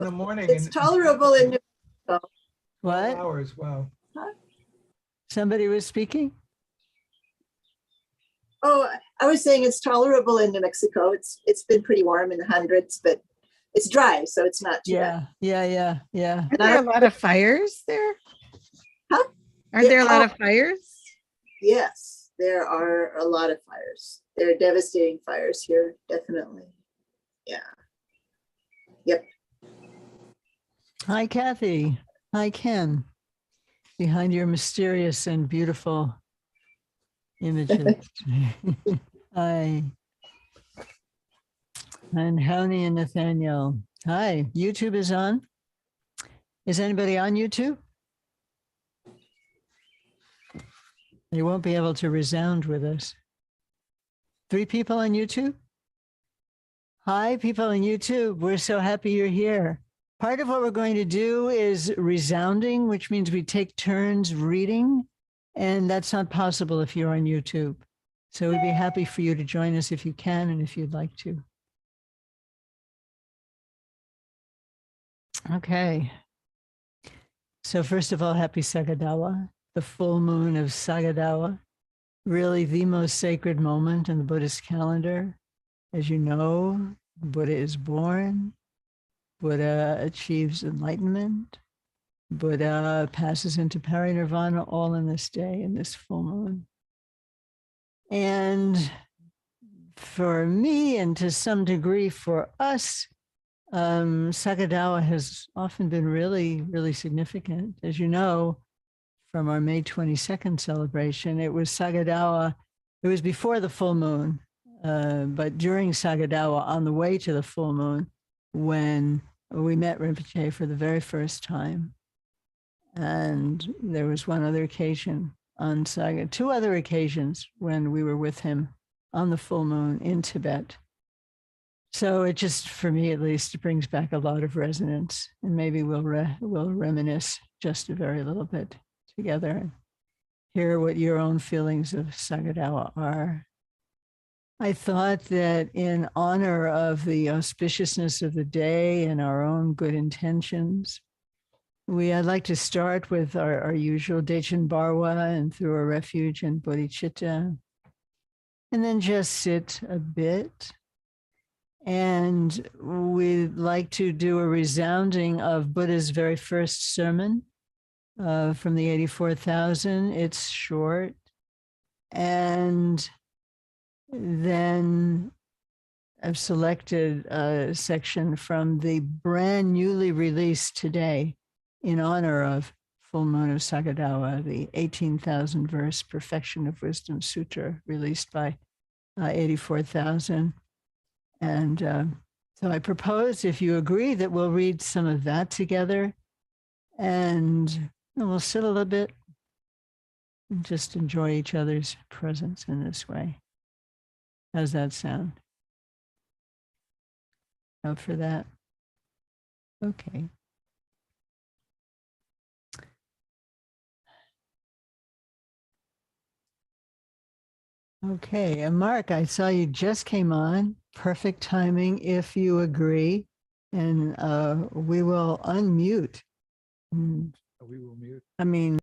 in the morning. It's tolerable in New Mexico. What? Hours, wow. Somebody was speaking? Oh, I was saying it's tolerable in New Mexico. It's been pretty warm in the hundreds, but it's dry, so it's not too bad. Yeah. Are there a lot of fires there? Huh? Are there a lot of fires? Yes, there are a lot of fires. There are devastating fires here, definitely. Yeah. Yep. Hi, Kathy. Hi, Ken. Behind your mysterious and beautiful images. Hi. And Honi and Nathaniel. Hi, YouTube is on. Is anybody on YouTube? You won't be able to resound with us. 3 people on YouTube? Hi, people on YouTube. We're so happy you're here. Part of what we're going to do is resounding, which means we take turns reading, and that's not possible if you're on YouTube. So we'd be happy for you to join us if you can and if you'd like to. Okay. So first of all, happy Sagadawa, the full moon of Sagadawa, really the most sacred moment in the Buddhist calendar. As you know, Buddha is born, Buddha achieves enlightenment, Buddha passes into parinirvana all in this day, in this full moon. And for me, and to some degree for us, Sagadawa has often been really, really significant. As you know, from our May 22nd celebration, it was Sagadawa. It was before the full moon, but during Sagadawa, on the way to the full moon, when we met Rinpoche for the very first time. And there was one other occasion on Saga, 2 other occasions when we were with him on the full moon in Tibet. So it just, for me at least, it brings back a lot of resonance, and maybe we'll reminisce just a very little bit together and hear what your own feelings of Sagadawa are. I thought that in honor of the auspiciousness of the day and our own good intentions, I'd like to start with our usual Dechen Barwa and through a refuge in Bodhicitta, and then just sit a bit. And we'd like to do a resounding of Buddha's very first sermon from the 84,000. It's short. And then I've selected a section from the brand newly released today in honor of Full Moon of Sagadawa, the 18,000 verse Perfection of Wisdom Sutra, released by 84,000. And so I propose, if you agree, that we'll read some of that together, and we'll sit a little bit and just enjoy each other's presence in this way. How's that sound? Up for that? Okay. Okay, and Mark, I saw you just came on. Perfect timing, if you agree. And we will unmute. We will mute. I mean,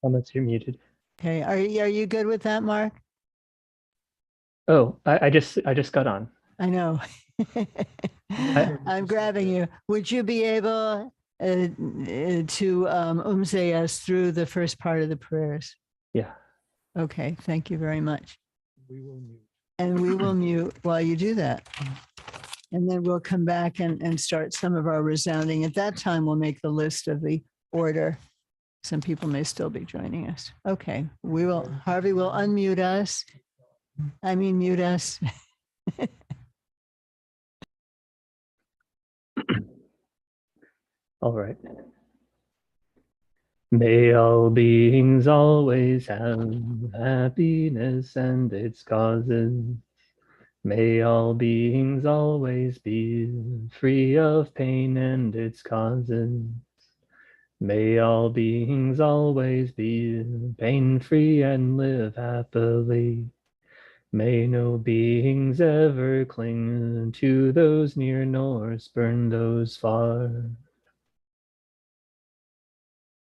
Unless you're muted. okay, are you good with that, Mark? Oh, I just got on. I know. I'm grabbing you. Would you be able to umse us through the first part of the prayers? Yeah. Okay, thank you very much. We will mute. And we will mute while you do that. And then we'll come back and start some of our resounding. At that time, we'll make the list of the order. Some people may still be joining us. Okay, Harvey will unmute us. I mean, mute us. All right. May all beings always have happiness and its causes. May all beings always be free of pain and its causes. May all beings always be pain-free and live happily. May no beings ever cling to those near nor spurn those far.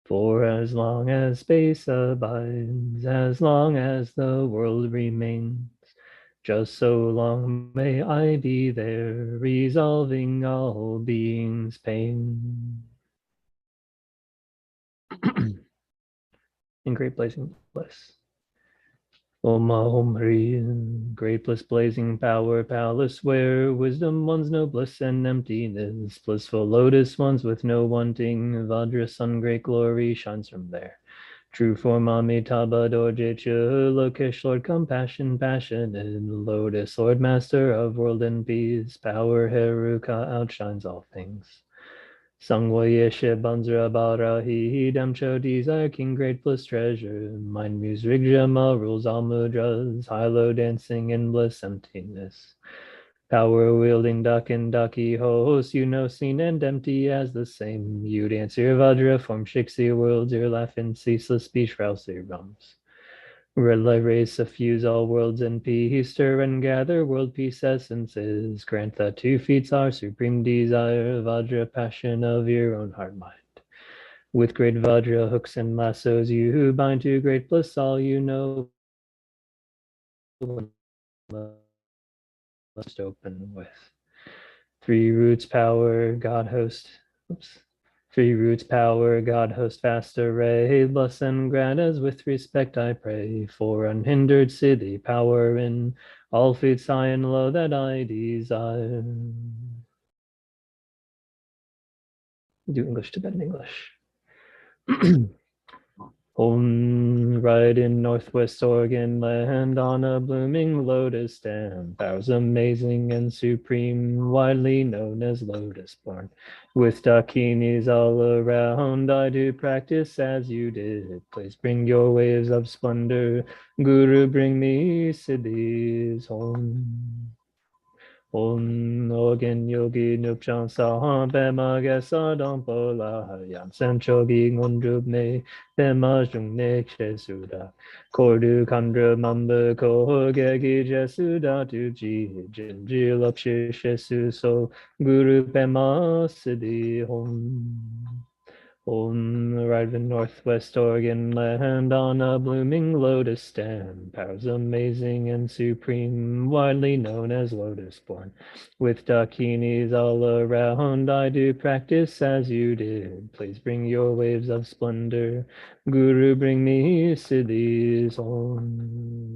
For as long as space abides, as long as the world remains, just so long may I be there, resolving all beings' pain. In great blazing bliss. Om Ahom Hri, great bliss, blazing power, palace where wisdom ones no bliss and emptiness, blissful lotus ones with no wanting, Vajra sun, great glory shines from there. True form Amitabha Dorjecha, Lokesh, Lord compassion, passionate, lotus, Lord master of world and peace, power Heruka outshines all things. Sangwa Yeshe Banzra Barahi Damcho desire king great bliss treasure. Mind muse Rigjama rules all mudras. High low dancing in bliss emptiness. Power wielding duck and ducky host, you know seen and empty as the same. You dance your Vajra form Shiksi worlds, your laugh in ceaseless speech rousey rums. Red light rays suffuse all worlds in peace, stir and gather world peace essences. Grant that 2 feet our supreme desire, Vajra passion of your own heart mind. With great Vajra hooks and lassos, you bind to great bliss all you know. Must open with 3 roots power, God host. Oops. 3 roots power, God host vast array, bless and grant as with respect I pray, for unhindered siddhi power in all feats high and low that I desire. Do English, Tibetan English. Home right in Northwest Oregon land on a blooming lotus stem. Powers amazing and supreme, widely known as lotus born. With dakinis all around, I do practice as you did. Please bring your waves of splendor. Guru, bring me siddhis home. Om Ogen Yogi Nupchan Saha Bema Gesa Dampola Yansen Chogi Ngondrub Ne Bema Jung Ne Chesuda Kordu Kandra Mamba Ko Gegi Jesuda Tuji Jinji Lapshi Shesu So Guru Bema Siddhi Hom. On right in Northwest Oregon land on a blooming lotus stem, powers amazing and supreme, widely known as lotus born. With dakinis all around, I do practice as you did. Please bring your waves of splendor. Guru, bring me siddhis on.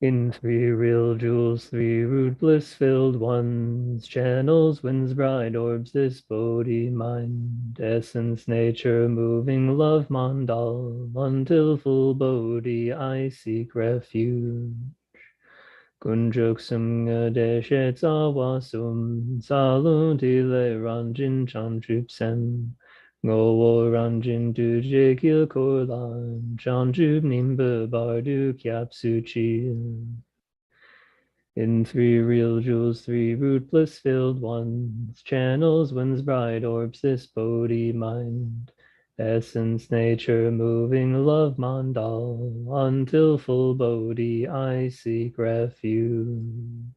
In 3 real jewels, 3 root bliss-filled ones, channels, winds, bright orbs, this Bodhi mind, essence, nature, moving love mandal, until full Bodhi I seek refuge. Kunjuk sumga deshe tsawa sum, salun tile ranjin chanchup sem, Ngowo ranjin duje kil korlan, chanchup nimba bardu kyap suchi. In 3 real jewels, 3 root bliss-filled ones, channels, winds, bright orbs, this Bodhi mind, essence, nature, moving love mandal, until full Bodhi I seek refuge.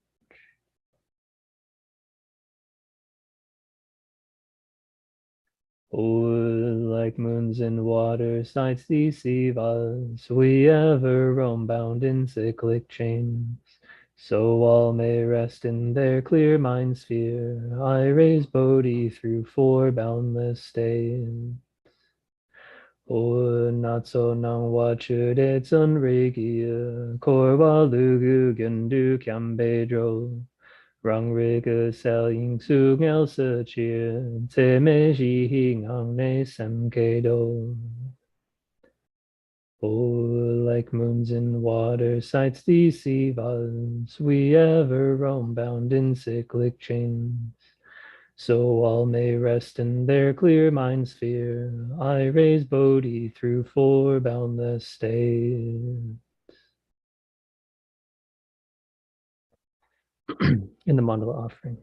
Oh, like moons in water, sights deceive us, we ever roam bound in cyclic chains. So all may rest in their clear mind sphere. I raise Bodhi through 4 boundless stays. Oh, not so nang wachude sunrigia, korwa lugu gundu kyambedro. Rang riga selling sung elsa cheer, te me ji hing ang ne sem do. Oh, like moons in water, sights deceive us, we ever roam bound in cyclic chains. So all may rest in their clear mind sphere. I raise Bodhi through 4 boundless stays. in the mandala offering.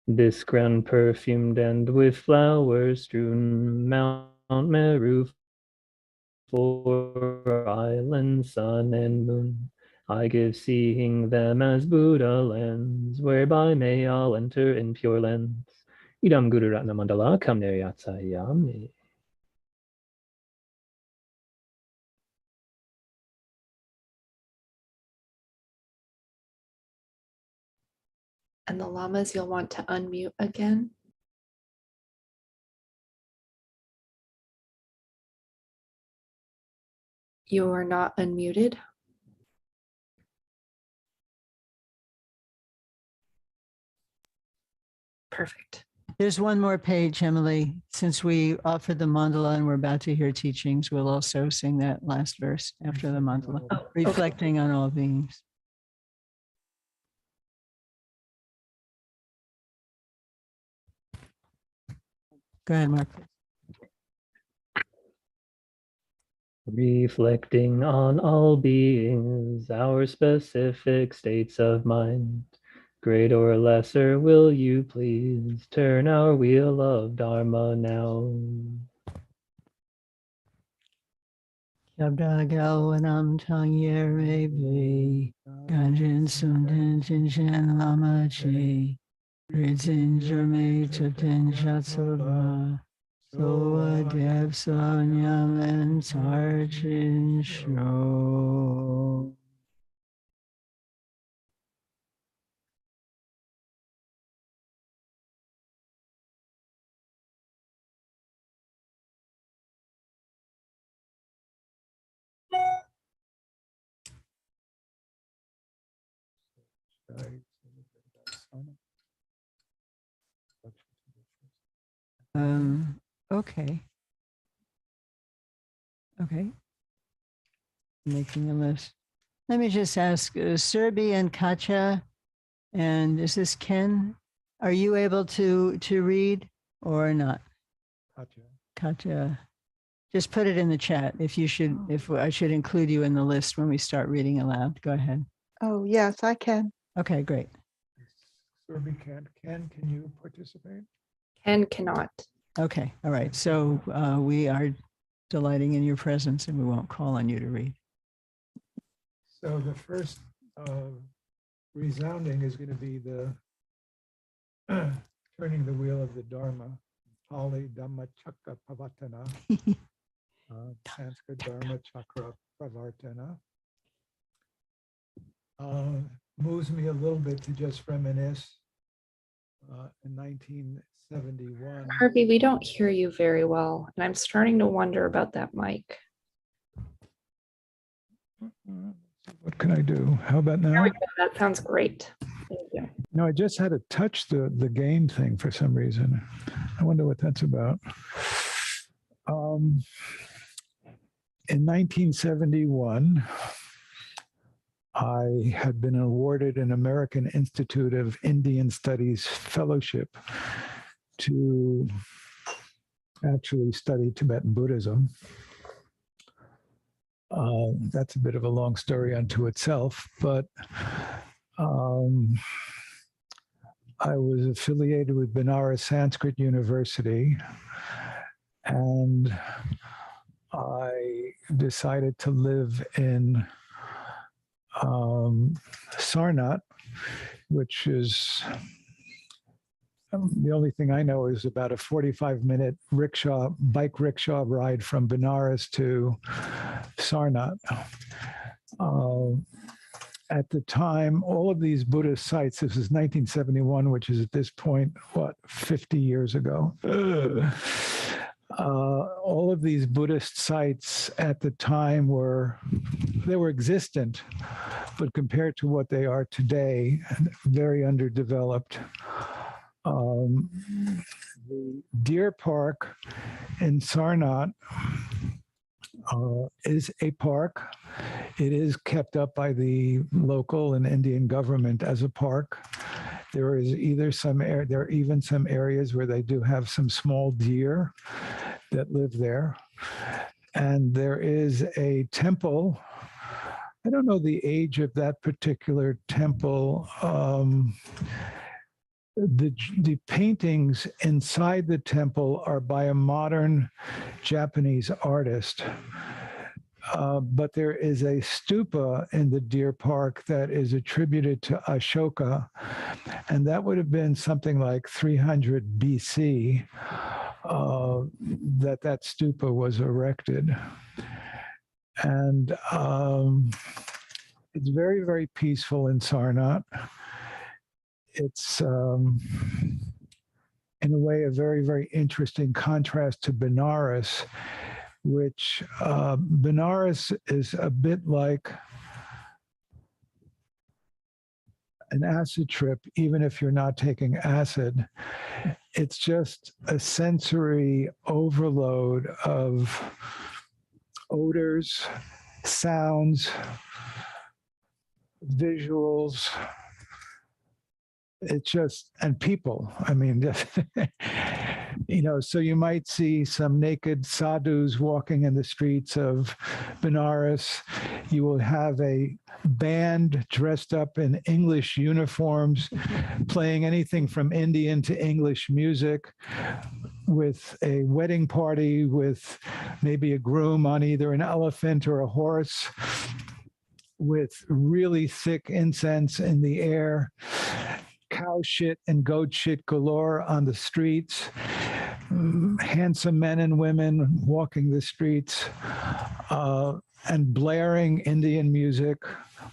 This ground perfumed and with flowers strewn, Mount Meru, for island, sun and moon. I give seeing them as Buddha lands, whereby may all enter in pure lands. Idam Guru Ratna Mandala Kam Yatsayami. And the lamas, you'll want to unmute again. You are not unmuted. Perfect. There's one more page, Emily. Since we offered the mandala and we're about to hear teachings, we'll also sing that last verse after the mandala, Oh, okay. reflecting on all beings. Go ahead, Mark. Reflecting on all beings, our specific states of mind. Great or lesser, will you please turn our wheel of Dharma now? Shabdagawanam Tangye Rebe, Ganjin Sundin Jinshan Lama Chi, Rizin Jerme Chapten Shatsova, Soa Dev Sonyam and Sarchin Shro. Okay. Okay. Making a list. Let me just ask, Serbi and Katja, and is this Ken? Are you able to read or not? Gotcha. Katja, just put it in the chat if you should, if I should include you in the list when we start reading aloud. Go ahead. Oh, yes, I can. Okay, great. Serbi can't. Ken, can you participate? Ken cannot. Okay, all right. So we are delighting in your presence and we won't call on you to read. So the first resounding is going to be the turning the wheel of the Dharma, Pali Dhamma Chakra Pavatana, Sanskrit Dharma Chakra Pravartana. Moves me a little bit to just reminisce in 1971. Harvey, we don't hear you very well, and I'm starting to wonder about that mic. What can I do? How about now? That sounds great. Thank you. No, I just had to touch the gain thing for some reason. I wonder what that's about. In 1971, I had been awarded an American Institute of Indian Studies fellowship to actually study Tibetan Buddhism. That's a bit of a long story unto itself, but I was affiliated with Benares Sanskrit University, and I decided to live in Sarnath, which is the only thing I know is about a 45-minute bike rickshaw ride from Benares to Sarnath. At the time, all of these Buddhist sites, this is 1971, which is at this point, 50 years ago. All of these Buddhist sites at the time were existent, but compared to what they are today, very underdeveloped. The Deer Park in Sarnath is a park. It is kept up by the local and Indian government as a park. There is there are even some areas where they do have some small deer that live there. And there is a temple I don't know the age of that particular temple. The paintings inside the temple are by a modern Japanese artist. But there is a stupa in the Deer Park that is attributed to Ashoka, and that would have been something like 300 BC that stupa was erected. And it's very, very peaceful in Sarnath. It's, in a way, a very, very interesting contrast to Benares, which Benares is a bit like an acid trip, even if you're not taking acid. It's just a sensory overload of odors, sounds, visuals. It's just, and people, I mean, just, so you might see some naked sadhus walking in the streets of Benares. You will have a band dressed up in English uniforms, playing anything from Indian to English music, with a wedding party with maybe a groom on either an elephant or a horse, with really thick incense in the air, cow shit and goat shit galore on the streets, handsome men and women walking the streets, and blaring Indian music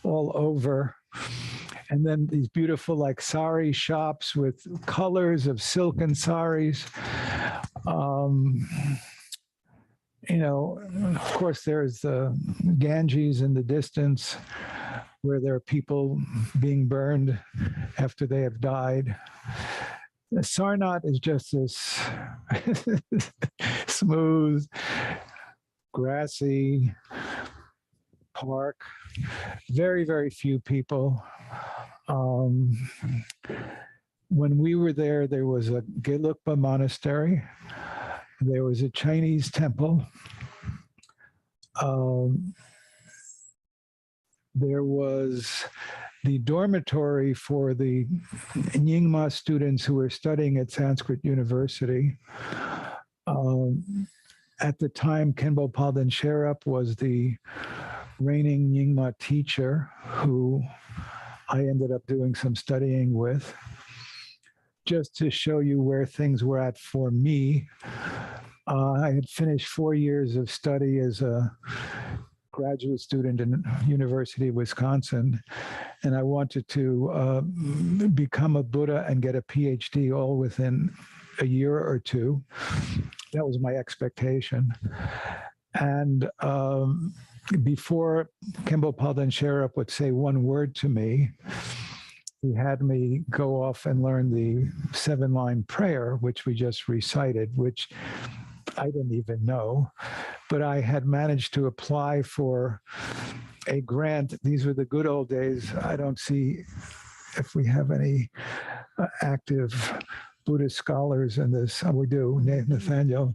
all over. And then these beautiful like sari shops with colors of silken saris. Of course, there's the Ganges in the distance, where there are people being burned after they have died. Sarnath is just this smooth, grassy park. Very, very few people. When we were there, there was a Gelugpa monastery. There was a Chinese temple. There was the dormitory for the Nyingma students who were studying at Sanskrit University. At the time, Khenpo Palden Sherap was the reigning Nyingma teacher who I ended up doing some studying with. Just to show you where things were at for me, I had finished 4 years of study as a graduate student in University of Wisconsin, and I wanted to become a Buddha and get a PhD all within a year or two. That was my expectation. And before Khenpo Palden Sherap would say one word to me, he had me go off and learn the 7-line prayer, which we just recited, which I didn't even know, but I had managed to apply for a grant. These were the good old days. I don't see if we have any active Buddhist scholars in this. Oh, we do, Nathaniel.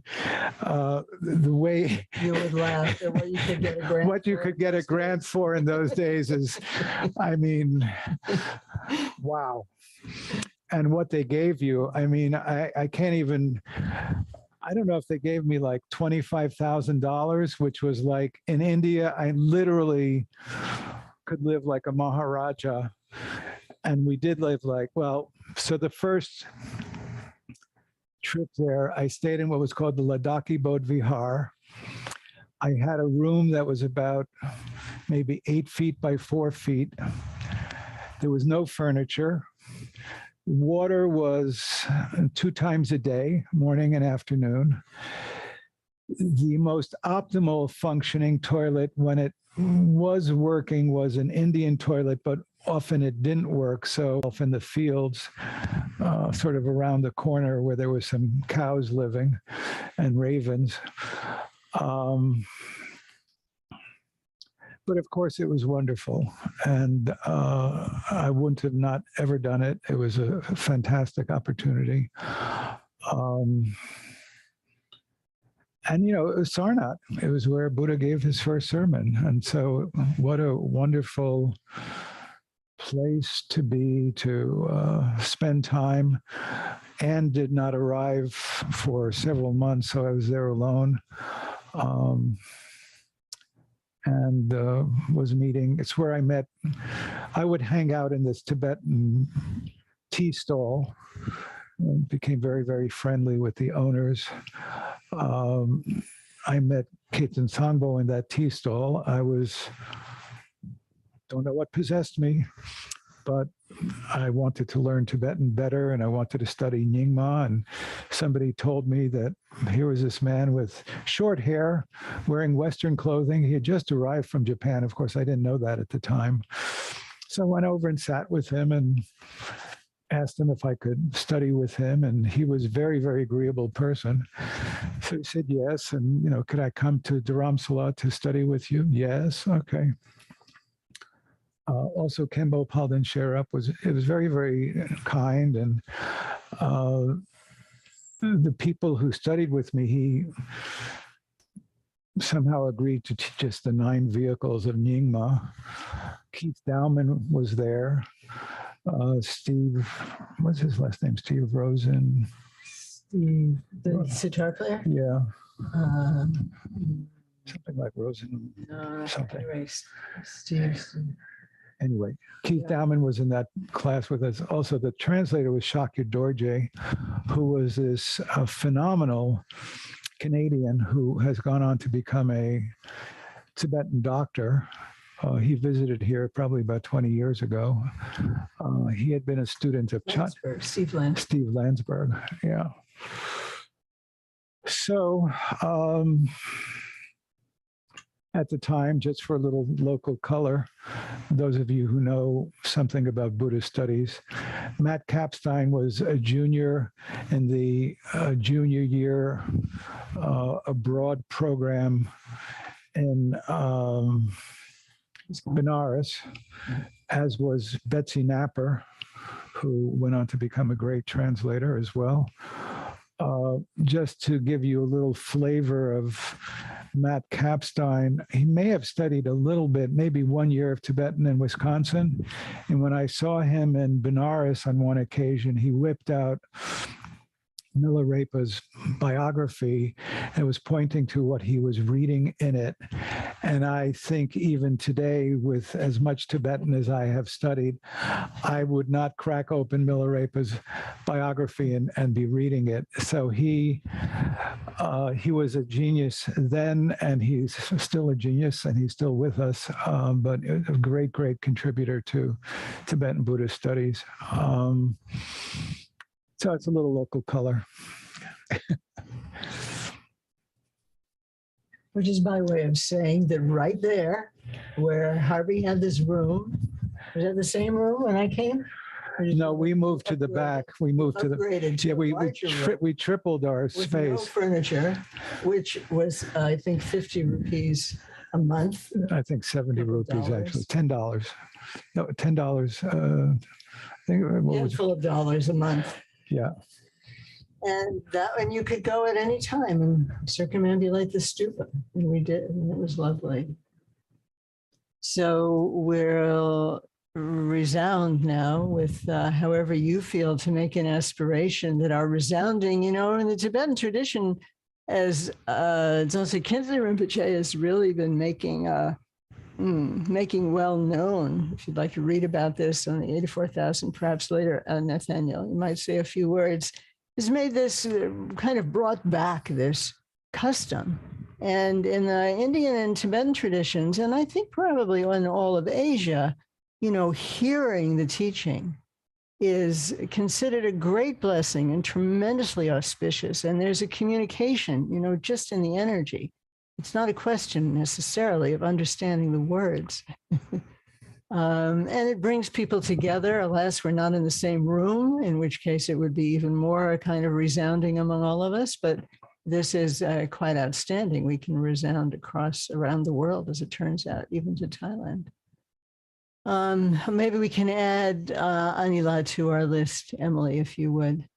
The way You would laugh at what you could get a grant what you for could in get a those grant days. for in those days is, I mean, wow. And what they gave you, I mean, I can't even, I don't know if they gave me like $25,000, which was like in India, I literally could live like a Maharaja. And we did live like, well, so the first trip there, I stayed in what was called the Ladakhi Bodh Vihar. I had a room that was about maybe 8 feet by 4 feet. There was no furniture. Water was 2 times a day, morning and afternoon. The most optimal functioning toilet when it was working was an Indian toilet, but often it didn't work. So off in the fields, sort of around the corner where there was some cows living and ravens. But of course, it was wonderful. And I wouldn't have not ever done it. It was a fantastic opportunity. And, you know, it was Sarnath. It was where Buddha gave his first sermon. And so what a wonderful place to be, to spend time. Anne did not arrive for several months, so I was there alone. And was meeting, it's where I met, I would hang out in this Tibetan tea stall, became very, very friendly with the owners. I met Ketan Sangbo in that tea stall. Don't know what possessed me, but I wanted to learn Tibetan better and I wanted to study Nyingma. And somebody told me that here was this man with short hair wearing Western clothing. He had just arrived from Japan. Of course, I didn't know that at the time. So I went over and sat with him and asked him if I could study with him. And he was a very, very agreeable person. So he said yes. And, you know, could I come to Dharamsala to study with you? Yes. Okay. Also, Kembo Palden Sherap was very, very kind. And the people who studied with me, he somehow agreed to teach us the 9 vehicles of Nyingma. Keith Dowman was there. Steve, what's his last name? Steve Rosen. Steve, the sitar player? Yeah. Something like Rosen. Something. Anyway, Steve. Anyway, Keith Dowman was in that class with us. Also, the translator was Shakya Dorje, who was this phenomenal Canadian who has gone on to become a Tibetan doctor. He visited here probably about 20 years ago. He had been a student of Steve Landsberg. Steve Landsberg, yeah. So at the time, just for a little local color, those of you who know something about Buddhist studies, Matt Kapstein was a junior in the junior year abroad program in Benares, as was Betsy Napper, who went on to become a great translator as well. Just to give you a little flavor of Matt Kapstein, he may have studied a little bit, maybe 1 year of Tibetan in Wisconsin. And when I saw him in Benares on one occasion, he whipped out Milarepa's biography and was pointing to what he was reading in it. And I think even today, with as much Tibetan as I have studied, I would not crack open Milarepa's biography and be reading it. So he was a genius then, and he's still a genius, and he's still with us, but a great, great contributor to Tibetan Buddhist studies. So it's a little local color. Which is my way of saying that right there, where Harvey had this room, was that the same room when I came? No, we moved to the back. We moved to the, yeah, we tripled our with no space. furniture, which was, I think, 50 rupees a month. I think 70 rupees, $10. actually, $10. No, $10. I think what was it? Handful of dollars a month. Yeah. And you could go at any time and circumambulate the stupa. And we did, and it was lovely. So we'll resound now with however you feel to make an aspiration that are resounding, you know, in the Tibetan tradition, as Dzongse Khyentse Rinpoche has really been making well known. If you'd like to read about this on the 84,000, perhaps later, Nathaniel, you might say a few words, has made this kind of brought back this custom. And in the Indian and Tibetan traditions, and I think probably in all of Asia, you know, hearing the teaching is considered a great blessing and tremendously auspicious. And there's a communication, you know, just in the energy. It's not a question necessarily of understanding the words. And it brings people together. Alas, we're not in the same room, in which case it would be even more kind of resounding among all of us. But this is quite outstanding. We can resound around the world, as it turns out, even to Thailand. Maybe we can add Anila to our list, Emily, if you would.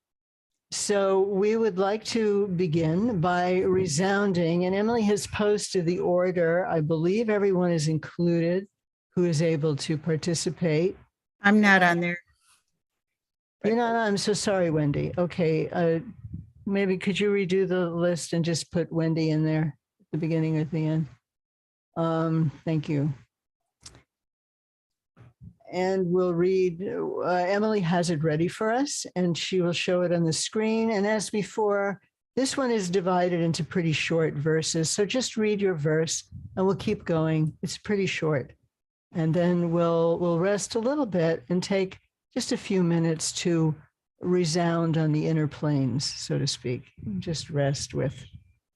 So we would like to begin by resounding, and Emily has posted the order. I believe everyone is included who is able to participate. I'm not on there. You're not, I'm so sorry, Wendy. Okay, maybe could you redo the list and just put Wendy in there at the beginning or at the end? Thank you. And we'll read, Emily has it ready for us and she will show it on the screen. And as before, this one is divided into pretty short verses. So just read your verse and we'll keep going. It's pretty short. And then we'll rest a little bit and take just a few minutes to resound on the inner planes, so to speak. Just rest with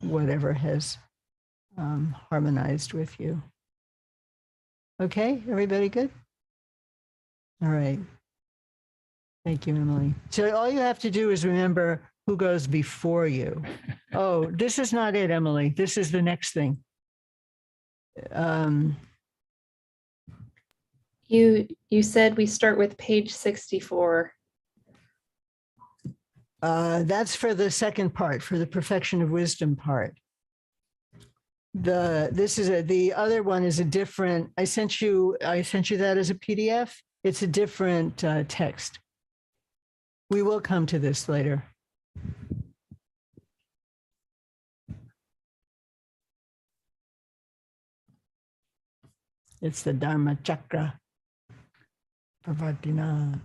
whatever has harmonized with you. Okay, everybody good? All right. Thank you, Emily. So all you have to do is remember who goes before you. Oh, this is not it, Emily. This is the next thing. You said we start with page 64. That's for the second part, for the perfection of wisdom part. The other one is a different. I sent you that as a PDF. It's a different text. We will come to this later. It's the Dharma Chakra. Pravartina.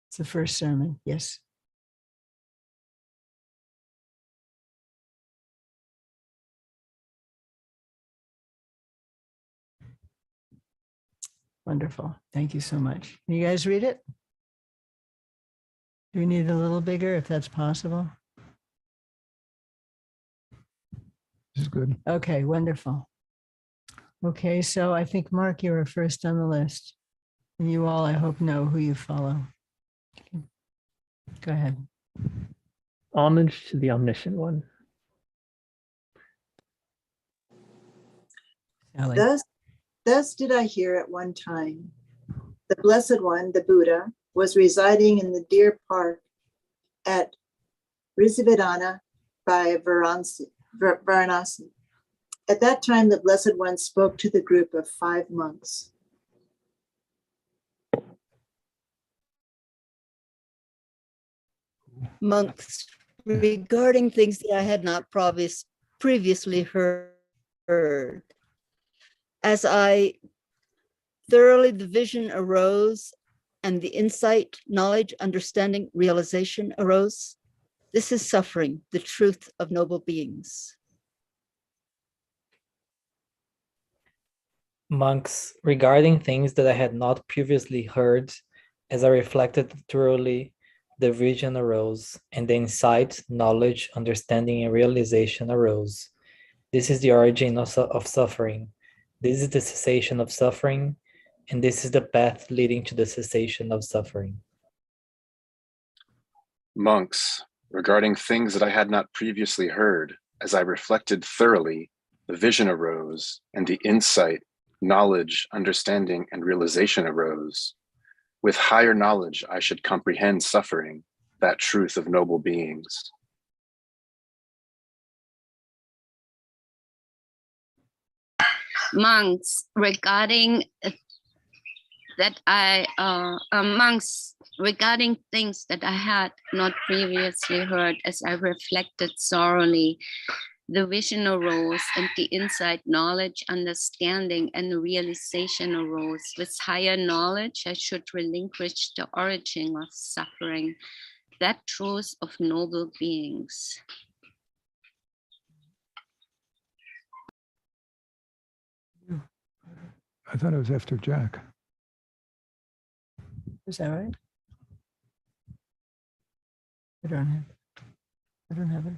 It's the first sermon, yes. Wonderful. Thank you so much. Can you guys read it? Do we need it a little bigger if that's possible? This is good. Okay, wonderful. Okay, so I think, Mark, you were first on the list. And you all, I hope, know who you follow. Go ahead. Homage to the omniscient one. Sally. Thus did I hear at one time. The Blessed One, the Buddha, was residing in the deer park at Risivadana by Varanasi. At that time, the Blessed One spoke to the group of 5 monks. Monks, regarding things that I had not previously heard. As I thoroughly, the vision arose and the insight, knowledge, understanding, realization arose. This is suffering, the truth of noble beings. Monks, regarding things that I had not previously heard, as I reflected thoroughly, the vision arose, and the insight, knowledge, understanding, and realization arose. This is the origin of suffering. This is the cessation of suffering, and this is the path leading to the cessation of suffering. Monks, regarding things that I had not previously heard, as I reflected thoroughly, the vision arose, and the insight, knowledge, understanding, and realization arose. With higher knowledge, I should comprehend suffering, that truth of noble beings. Monks, regarding regarding things that I had not previously heard, as I reflected thoroughly, the vision arose, and the insight, knowledge, understanding, and realization arose. With higher knowledge, I should relinquish the origin of suffering, that truth of noble beings. I thought it was after Jack. Is that right? I don't have it.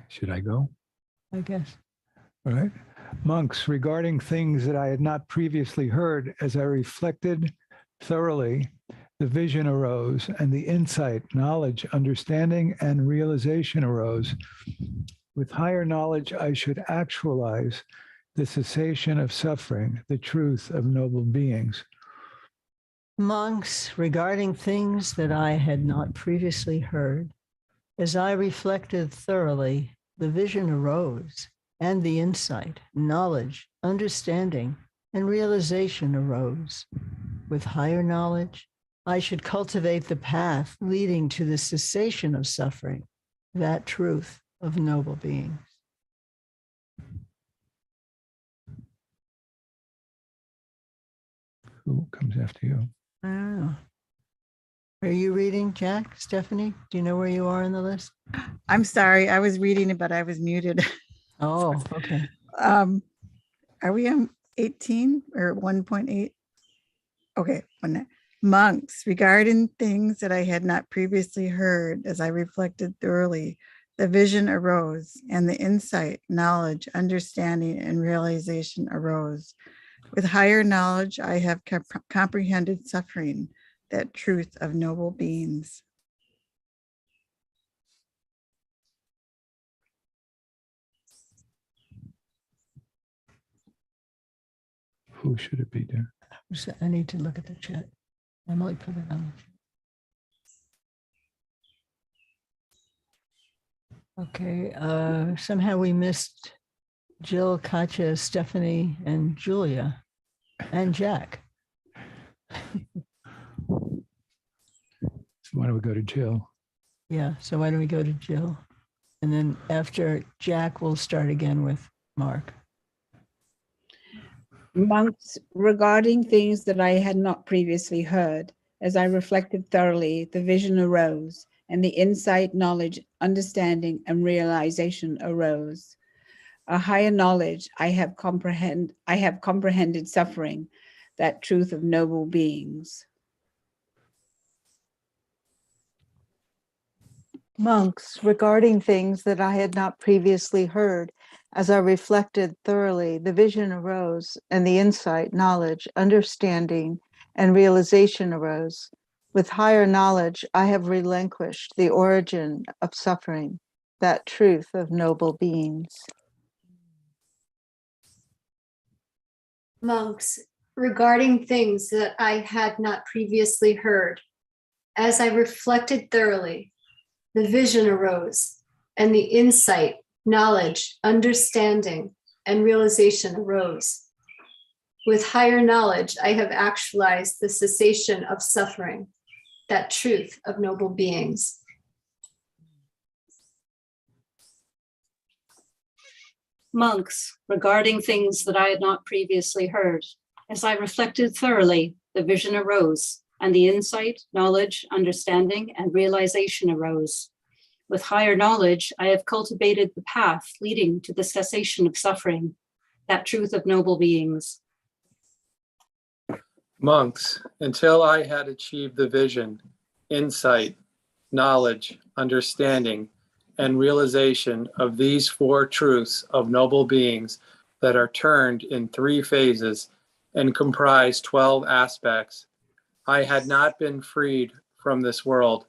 Should I go? I guess. All right. Monks, regarding things that I had not previously heard, as I reflected thoroughly, the vision arose, and the insight, knowledge, understanding, and realization arose. With higher knowledge, I should actualize the cessation of suffering, the truth of noble beings. Monks, regarding things that I had not previously heard, as I reflected thoroughly, the vision arose, and the insight, knowledge, understanding, and realization arose. With higher knowledge, I should cultivate the path leading to the cessation of suffering, that truth of noble beings. Who comes after you? I don't know. Are you reading, Jack? Stephanie? Do you know where you are in the list? I'm sorry, I was reading it, but I was muted. Oh, okay. Are we on 18 or 1.8? Okay, monks, regarding things that I had not previously heard, as I reflected thoroughly, the vision arose, and the insight, knowledge, understanding, and realization arose. With higher knowledge, I have comprehended suffering, that truth of noble beings. Who should it be, dear? I need to look at the chat. Emily put it on. Okay, somehow we missed Jill, Katya, Stephanie, and Julia, and Jack. So why don't we go to Jill? Yeah, so why don't we go to Jill? And then after Jack, we'll start again with Mark. Monks, regarding things that I had not previously heard, as I reflected thoroughly, the vision arose, and the insight, knowledge, understanding, and realization arose. A higher knowledge, I have comprehended suffering, that truth of noble beings. Monks, regarding things that I had not previously heard, as I reflected thoroughly, the vision arose, and the insight, knowledge, understanding, and realization arose. With higher knowledge, I have relinquished the origin of suffering, that truth of noble beings. Monks, regarding things that I had not previously heard, as I reflected thoroughly, the vision arose, and the insight, knowledge, understanding, and realization arose. With higher knowledge, I have actualized the cessation of suffering, that truth of noble beings. Monks, regarding things that I had not previously heard, as I reflected thoroughly, the vision arose, and the insight, knowledge, understanding, and realization arose. With higher knowledge, I have cultivated the path leading to the cessation of suffering, that truth of noble beings. Monks, until I had achieved the vision, insight, knowledge, understanding, and realization of these four truths of noble beings that are turned in 3 phases and comprise 12 aspects, I had not been freed from this world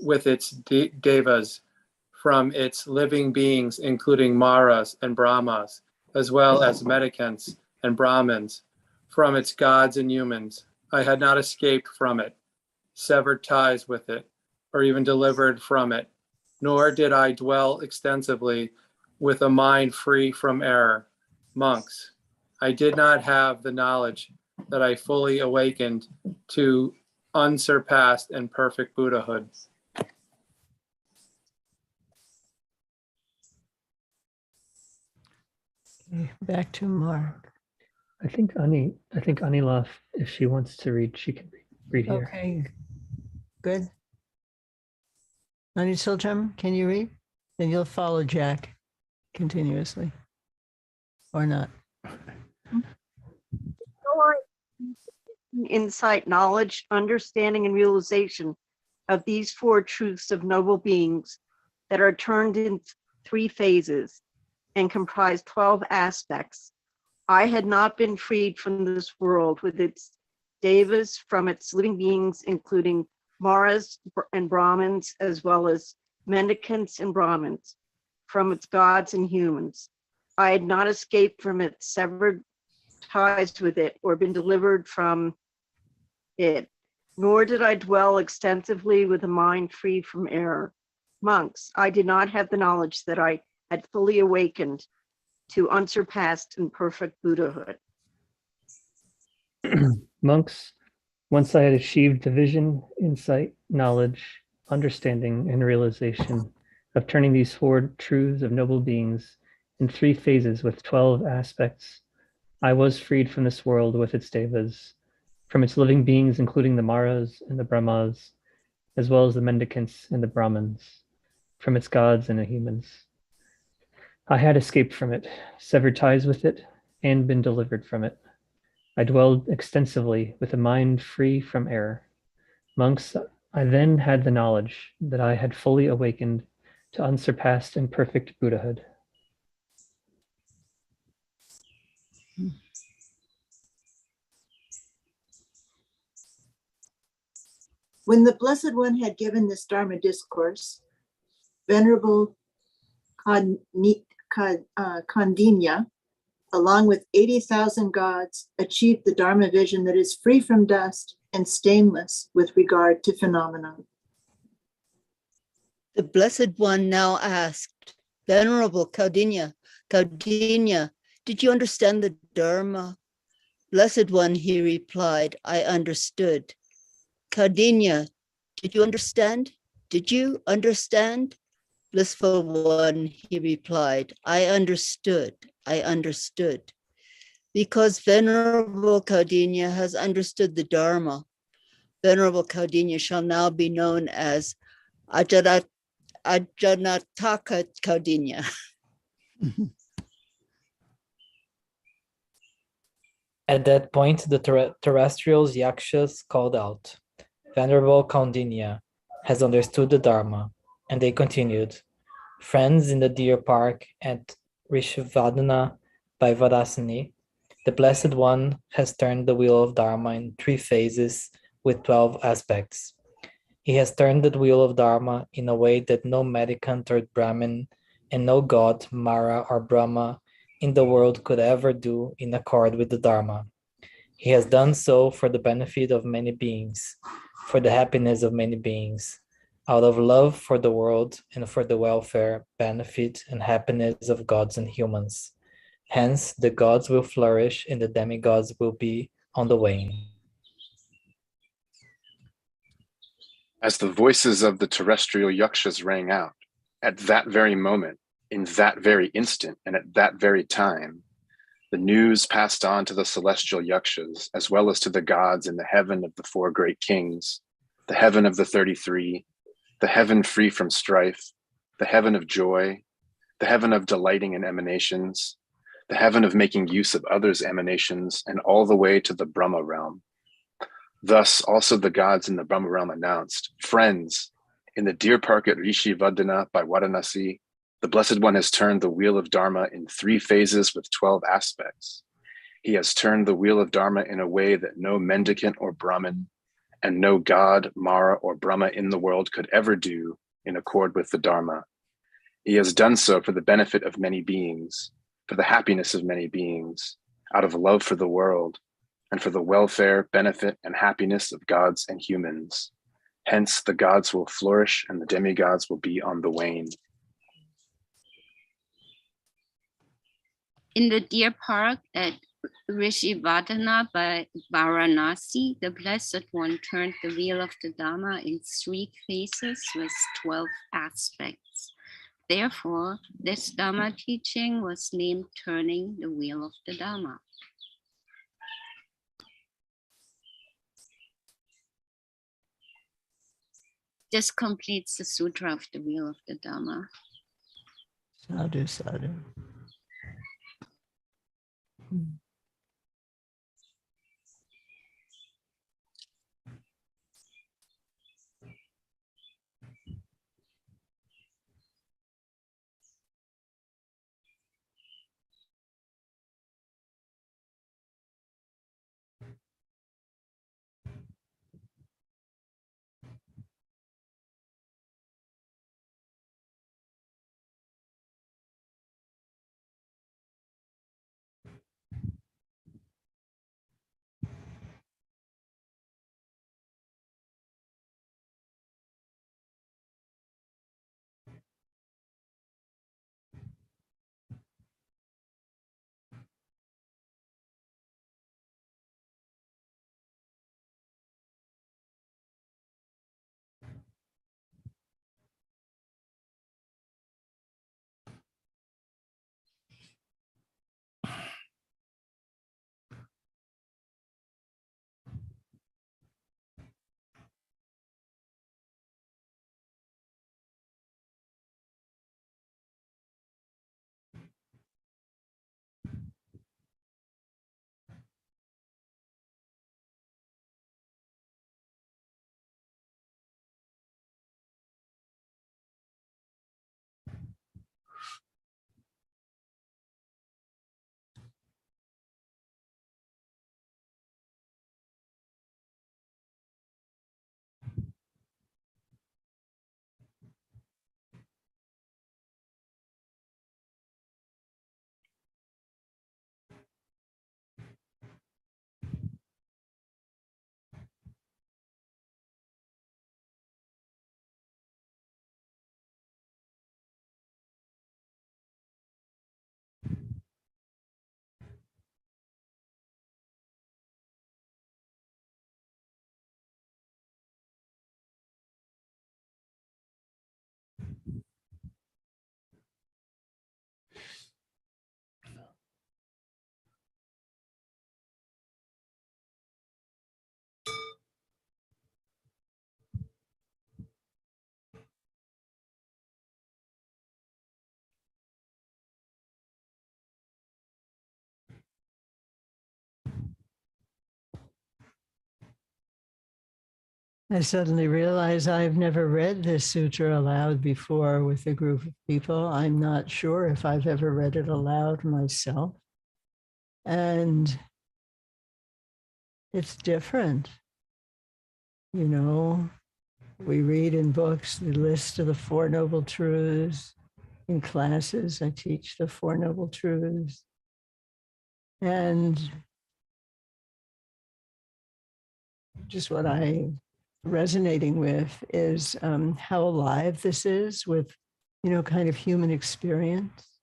with its devas, from its living beings, including Maras and Brahmas, as well as Medicants and Brahmins, from its gods and humans. I had not escaped from it, severed ties with it, or even delivered from it, nor did I dwell extensively with a mind free from error. Monks, I did not have the knowledge that I fully awakened to unsurpassed and perfect Buddhahood. Okay, back to Mark. I think Anila, if she wants to read, she can read here. Okay, good. Ani Silcham, can you read? Then you'll follow Jack continuously, or not. Insight, knowledge, understanding, and realization of these four truths of noble beings that are turned in 3 phases and comprise 12 aspects. I had not been freed from this world with its devas, from its living beings, including Maras and Brahmins, as well as mendicants and Brahmins, from its gods and humans. I had not escaped from its severed ties with it or been delivered from it, nor did I dwell extensively with a mind free from error. Monks, I did not have the knowledge that I had fully awakened to unsurpassed and perfect Buddhahood. Monks, once I had achieved the vision, insight, knowledge, understanding, and realization of turning these four truths of noble beings in 3 phases with 12 aspects, I was freed from this world with its devas, from its living beings, including the Maras and the Brahmas, as well as the mendicants and the Brahmins, from its gods and the humans. I had escaped from it, severed ties with it, and been delivered from it. I dwelled extensively with a mind free from error. Monks, I then had the knowledge that I had fully awakened to unsurpassed and perfect Buddhahood. When the Blessed One had given this Dharma discourse, Venerable Kondinya, along with 80,000 gods, achieved the Dharma vision that is free from dust and stainless with regard to phenomena. The Blessed One now asked, Venerable Kaudinya, did you understand the Dharma? Blessed One, he replied, I understood. Kaudinya, did you understand? Did you understand? Blissful One, he replied, I understood. Because Venerable Kaudinya has understood the Dharma, Venerable Kaudinya shall now be known as Ajanataka Kaudinya. At that point, the terrestrials yakshas called out, Venerable Kaundinya has understood the Dharma, and they continued, Friends in the deer park at Rishivadana by Varasani, the Blessed One has turned the wheel of Dharma in 3 phases with 12 aspects. He has turned the wheel of Dharma in a way that no Medicant or Brahmin and no god, Mara or Brahma in the world could ever do in accord with the Dharma. He has done so for the benefit of many beings, for the happiness of many beings, out of love for the world and for the welfare, benefit, and happiness of gods and humans. Hence, the gods will flourish and the demigods will be on the wane. As the voices of the terrestrial yakshas rang out, at that very moment, in that very instant, and at that very time, the news passed on to the celestial yakshas, as well as to the gods in the heaven of the 4 great kings, the heaven of the 33, the heaven free from strife, the heaven of joy, the heaven of delighting in emanations, the heaven of making use of others' emanations, and all the way to the Brahma realm. Thus, also the gods in the Brahma realm announced, Friends, in the deer park at Rishi Vadana by Varanasi, the Blessed One has turned the wheel of Dharma in 3 phases with 12 aspects. He has turned the wheel of Dharma in a way that no mendicant or Brahmin and no god, Mara, or Brahma in the world could ever do in accord with the Dharma. He has done so for the benefit of many beings, for the happiness of many beings, out of love for the world, and for the welfare, benefit, and happiness of gods and humans. Hence, the gods will flourish and the demigods will be on the wane. In the deer park at Rishivadana by Varanasi, the Blessed One turned the wheel of the Dharma in 3 phases with 12 aspects. Therefore, this Dharma teaching was named Turning the Wheel of the Dharma. This completes the Sutra of the Wheel of the Dharma. Sadhu, sadhu. I suddenly realize I've never read this sutra aloud before with a group of people. I'm not sure if I've ever read it aloud myself. And it's different. You know, we read in books the list of the Four Noble Truths. In classes, I teach the Four Noble Truths. And just what I'm resonating with is how alive this is with, you know, kind of human experience,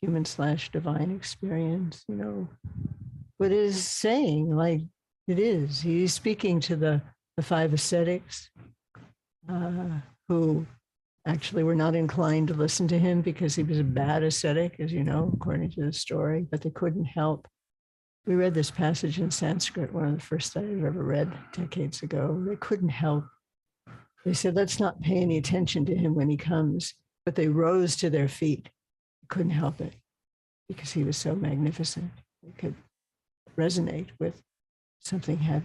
human/divine experience, you know, what is saying like it is. He's speaking to the five ascetics who actually were not inclined to listen to him because he was a bad ascetic, as you know, according to the story, but they couldn't help. We read this passage in Sanskrit, one of the first that I've ever read decades ago. They couldn't help. They said, let's not pay any attention to him when he comes, but they rose to their feet. Couldn't help it because he was so magnificent. They could resonate with something had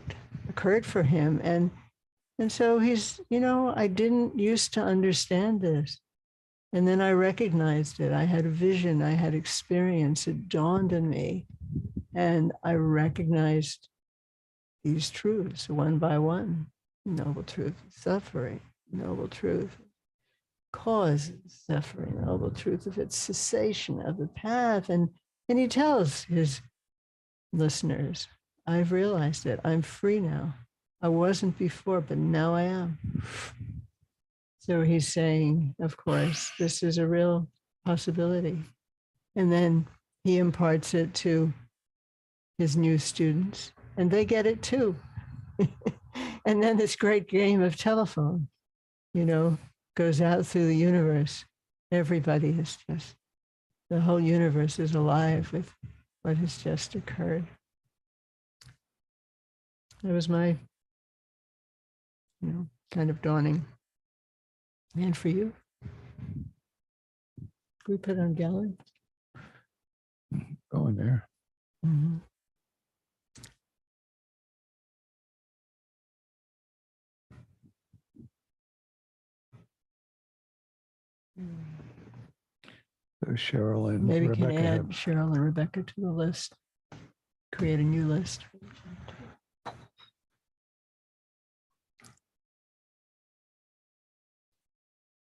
occurred for him. And so he's, you know, I didn't used to understand this. And then I recognized it. I had a vision, I had experience, it dawned on me. And I recognized these truths one by one. Noble truth of suffering, noble truth of cause suffering, noble truth of its cessation of the path. And he tells his listeners, I've realized it. I'm free now. I wasn't before, but now I am. So he's saying, of course, this is a real possibility. And then he imparts it to his new students, and they get it too. And then this great game of telephone, you know, goes out through the universe. Everybody is just, the whole universe is alive with what has just occurred. That was my, you know, kind of dawning. And for you? Can we put on gallery? Going there. Mm-hmm. So Cheryl and Maybe Rebecca can add have, Cheryl and Rebecca to the list. Create a new list.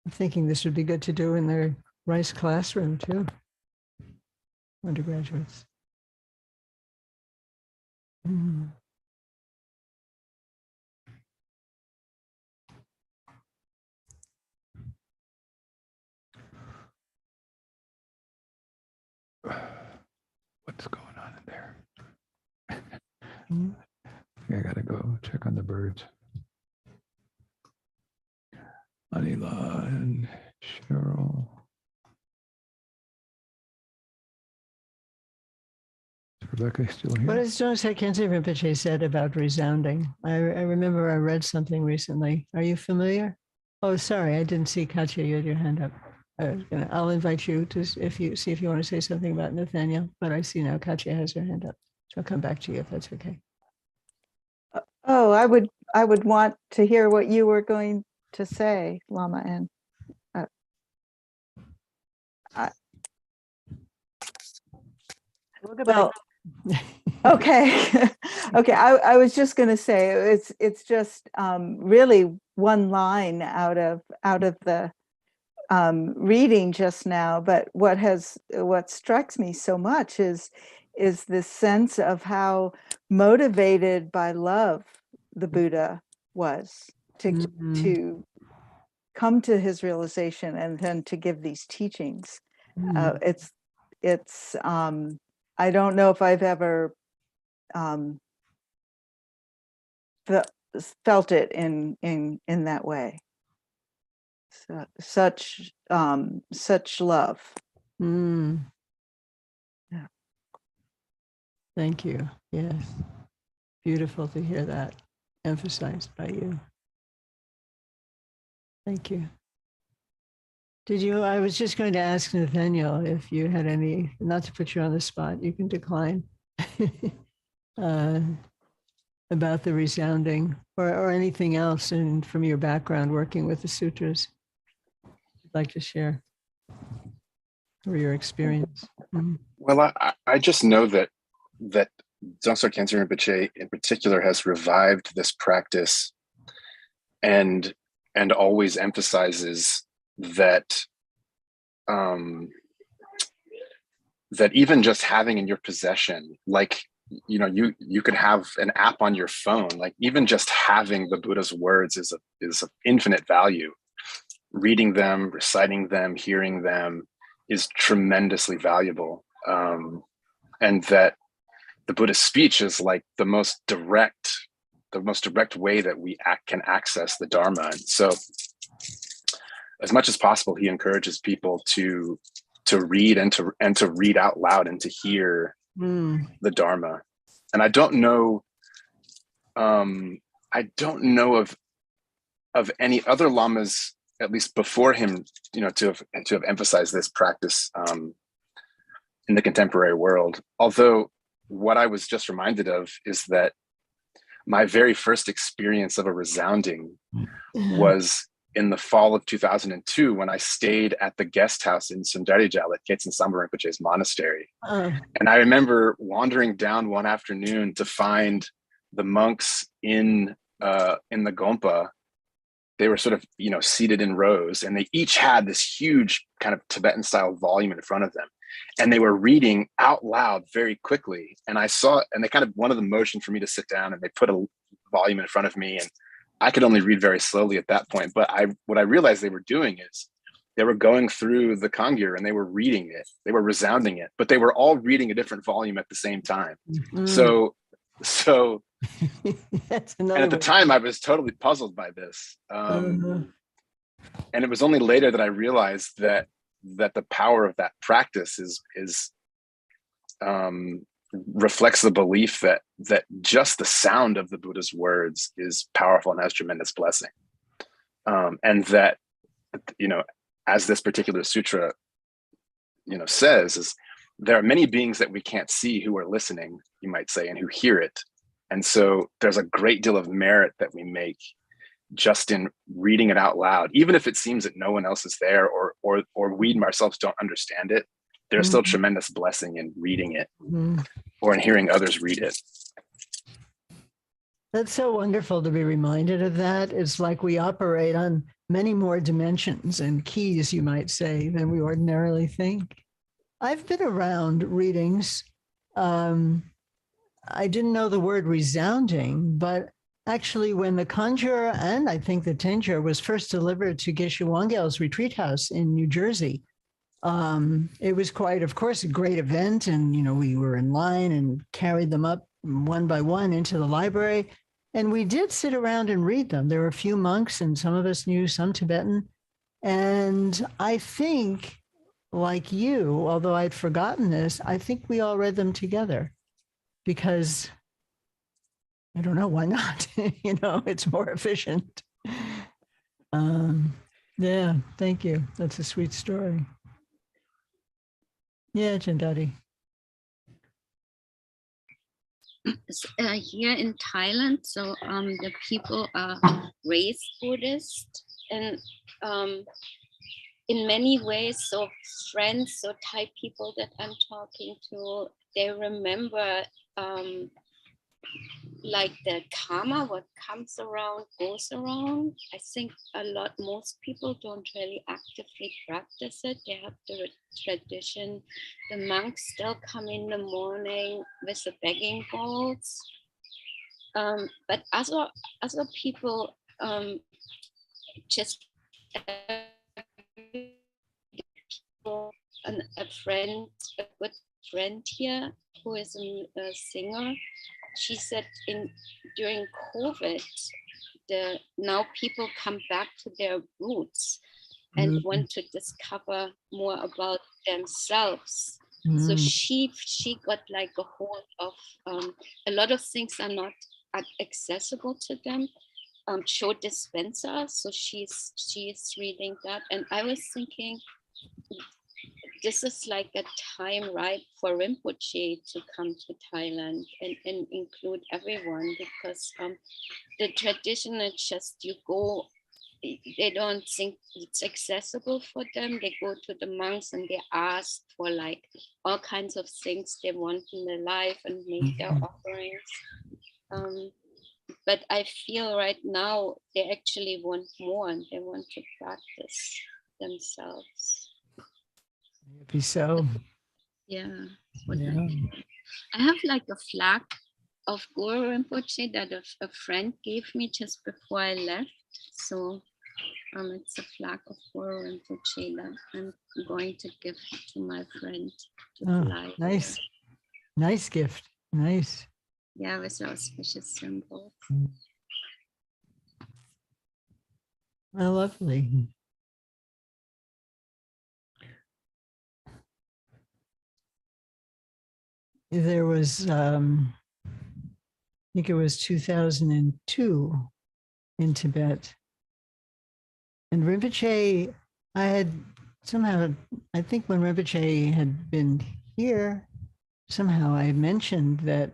I'm thinking this would be good to do in their Rice classroom too. Undergraduates. Mm. what's going on in there? Mm. I gotta go check on the birds. Anila and Cheryl. Is Rebecca still here? What does Dongse Khyentse Rinpoche said about resounding? I remember I read something recently. Are you familiar? Oh, sorry, I didn't see Katya. You had your hand up. I'll invite you to if you want to say something about Nathaniel. But I see now Katya has her hand up, so I'll come back to you if that's okay. Oh, I would want to hear what you were going to say, Lama, and We'll go well, back. okay. Okay, I was just going to say it's just really one line out of the reading just now, but what strikes me so much is this sense of how motivated by love the Buddha was to come to his realization and then to give these teachings. It's I don't know if I've ever felt it in that way. So, such love. Mm. Yeah. Thank you. Yes. Beautiful to hear that emphasized by you. Thank you. I was just going to ask Nathaniel if you had any, not to put you on the spot, you can decline. about the resounding or anything else and from your background working with the sutras you'd like to share or your experience? Mhm. Well, I just know that Dzongso Khyentse Rinpoche in particular has revived this practice and always emphasizes that that even just having in your possession, like, you know, you could have an app on your phone, like even just having the Buddha's words is of infinite value. Reading them, reciting them, hearing them is tremendously valuable. And that the Buddha's speech is like the most direct way that we can access the Dharma. And so as much as possible, he encourages people to read and to read out loud and to hear the Dharma. And I don't know of any other lamas, at least before him, you know, to have emphasized this practice in the contemporary world. Although what I was just reminded of is that my very first experience of a resounding was in the fall of 2002 when I stayed at the guest house in Sundarijal at Ketsen Samba Rinpoche's monastery. And I remember wandering down one afternoon to find the monks in the Gompa. They were sort of, you know, seated in rows, and they each had this huge kind of Tibetan style volume in front of them. And they were reading out loud very quickly. And I saw, and they kind of wanted the motion for me to sit down, and they put a volume in front of me, and I could only read very slowly at that point. But what I realized they were doing is they were going through the Kangyur and they were reading it. They were resounding it, but they were all reading a different volume at the same time. So That's and another at the way. time I was totally puzzled by this. And it was only later that I realized that the power of that practice is reflects the belief that just the sound of the Buddha's words is powerful and has tremendous blessing. And that, you know, as this particular sutra, you know, says, is there are many beings that we can't see who are listening, you might say, and who hear it. And so there's a great deal of merit that we make just in reading it out loud, even if it seems that no one else is there, or we ourselves don't understand it. There's still tremendous blessing in reading it or in hearing others read it. That's so wonderful to be reminded of that. It's like we operate on many more dimensions and keys, you might say, than we ordinarily think. I've been around readings. I didn't know the word resounding, but actually when the Conjure and I think the Tenjur was first delivered to Geshe Wangel's retreat house in New Jersey, it was quite, of course, a great event. And, you know, we were in line and carried them up one by one into the library. And we did sit around and read them. There were a few monks and some of us knew some Tibetan. And I think, like you, although I'd forgotten this, I think we all read them together because I don't know, why not? You know, it's more efficient. Yeah, thank you. That's a sweet story. Yeah, Chandadi. Here in Thailand, so the people are raised Buddhist, and in many ways, so friends, so Thai people that I'm talking to, they remember like the karma, what comes around goes around. I think most people don't really actively practice it. They have the tradition. The monks still come in the morning with the begging bowls. But other people just a good friend here who is a singer. She said during COVID, now people come back to their roots and want to discover more about themselves. So she got like a hold of a lot of things are not accessible to them. Show dispenser, so she's reading that, and I was thinking this is like a time ripe for Rinpoche to come to Thailand and include everyone, because the tradition is just you go, they don't think it's accessible for them. They go to the monks and they ask for like all kinds of things they want in their life and make their offerings. But I feel right now they actually want more and they want to practice themselves. Maybe so. Yeah. Yeah. I have like a flag of Guru Rinpoche that a friend gave me just before I left. So it's a flag of Guru Rinpoche that I'm going to give to my friend to fly. Nice. Nice gift. Nice. Yeah, with auspicious symbols. Well, lovely. There was, I think it was 2002 in Tibet. And Rinpoche, I had somehow, I think when Rinpoche had been here, somehow I mentioned that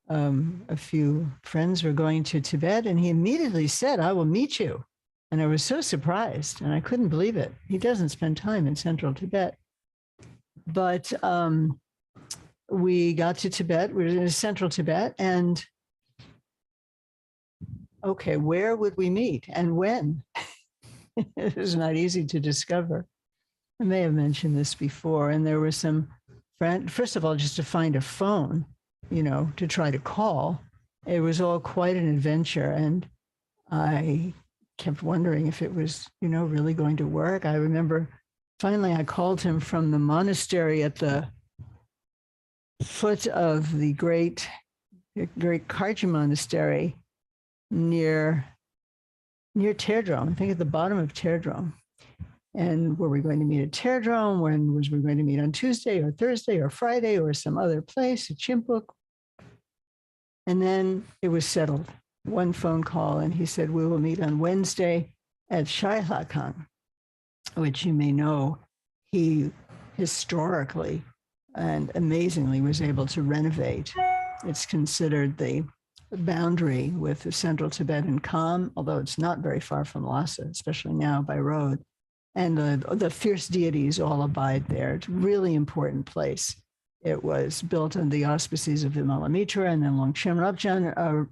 a few friends were going to Tibet, and he immediately said, "I will meet you." And I was so surprised, and I couldn't believe it. He doesn't spend time in central Tibet. But we got to Tibet, we were in central Tibet, and okay, where would we meet and when? It was not easy to discover. I may have mentioned this before, and there was some first of all, just to find a phone, to try to call. It was all quite an adventure, and I kept wondering if it was, really going to work. I remember finally I called him from the monastery at the foot of the great Karji monastery near Terdrome, I think at the bottom of Terdrome. And were we going to meet at Terdrome? When was we going to meet, on Tuesday or Thursday or Friday or some other place, at Chimpuk? And then it was settled. One phone call, and he said, we will meet on Wednesday at Shailakang, which you may know, he historically and amazingly was able to renovate. It's considered the boundary with the central Tibetan Kham, although it's not very far from Lhasa, especially now by road. And the fierce deities all abide there. It's a really important place. It was built under the auspices of Vimalamitra, and then Longchen Rabjan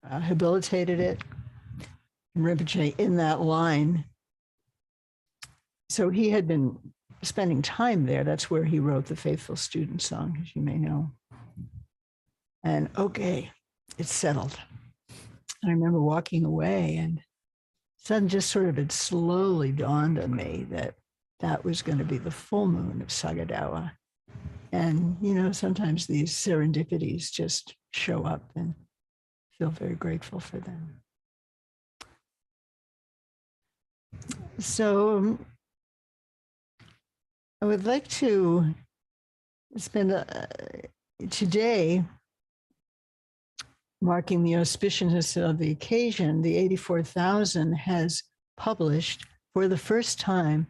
rehabilitated it. Rinpoche in that line. So he had been spending time there. That's where he wrote the Faithful Student Song, as you may know. And okay, it's settled. I remember walking away, and suddenly just sort of it slowly dawned on me that that was going to be the full moon of Sagadawa. And, sometimes these serendipities just show up, and feel very grateful for them. So I would like to spend today marking the auspiciousness of the occasion. The 84,000 has published for the first time,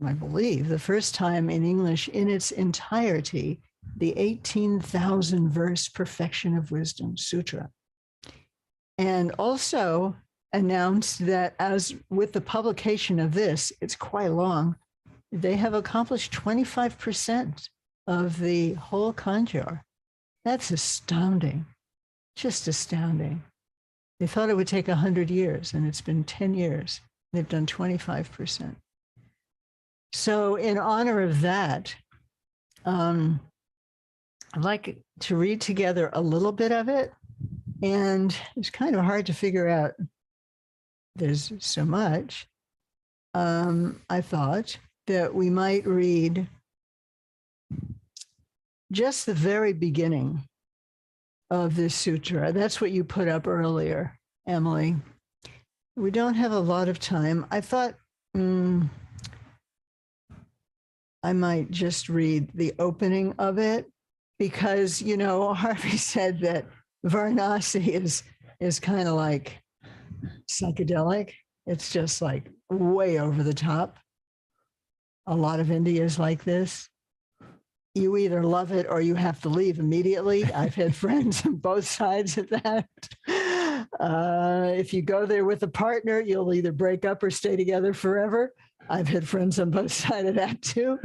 I believe, the first time in English in its entirety, the 18,000 verse Perfection of Wisdom Sutra. And also announced that as with the publication of this, it's quite long, they have accomplished 25% of the whole Kanjor. That's astounding, just astounding. They thought it would take 100 years, and it's been 10 years. They've done 25%. So in honor of that, I'd like to read together a little bit of it. And it's kind of hard to figure out. There's so much. I thought that we might read just the very beginning of this sutra. That's what you put up earlier, Emily. We don't have a lot of time. I thought I might just read the opening of it because, Harvey said that Varanasi is kind of like psychedelic. It's just like way over the top. a lot of India is like this. You either love it or you have to leave immediately. I've had friends on both sides of that. If you go there with a partner, you'll either break up or stay together forever. I've had friends on both sides of that too.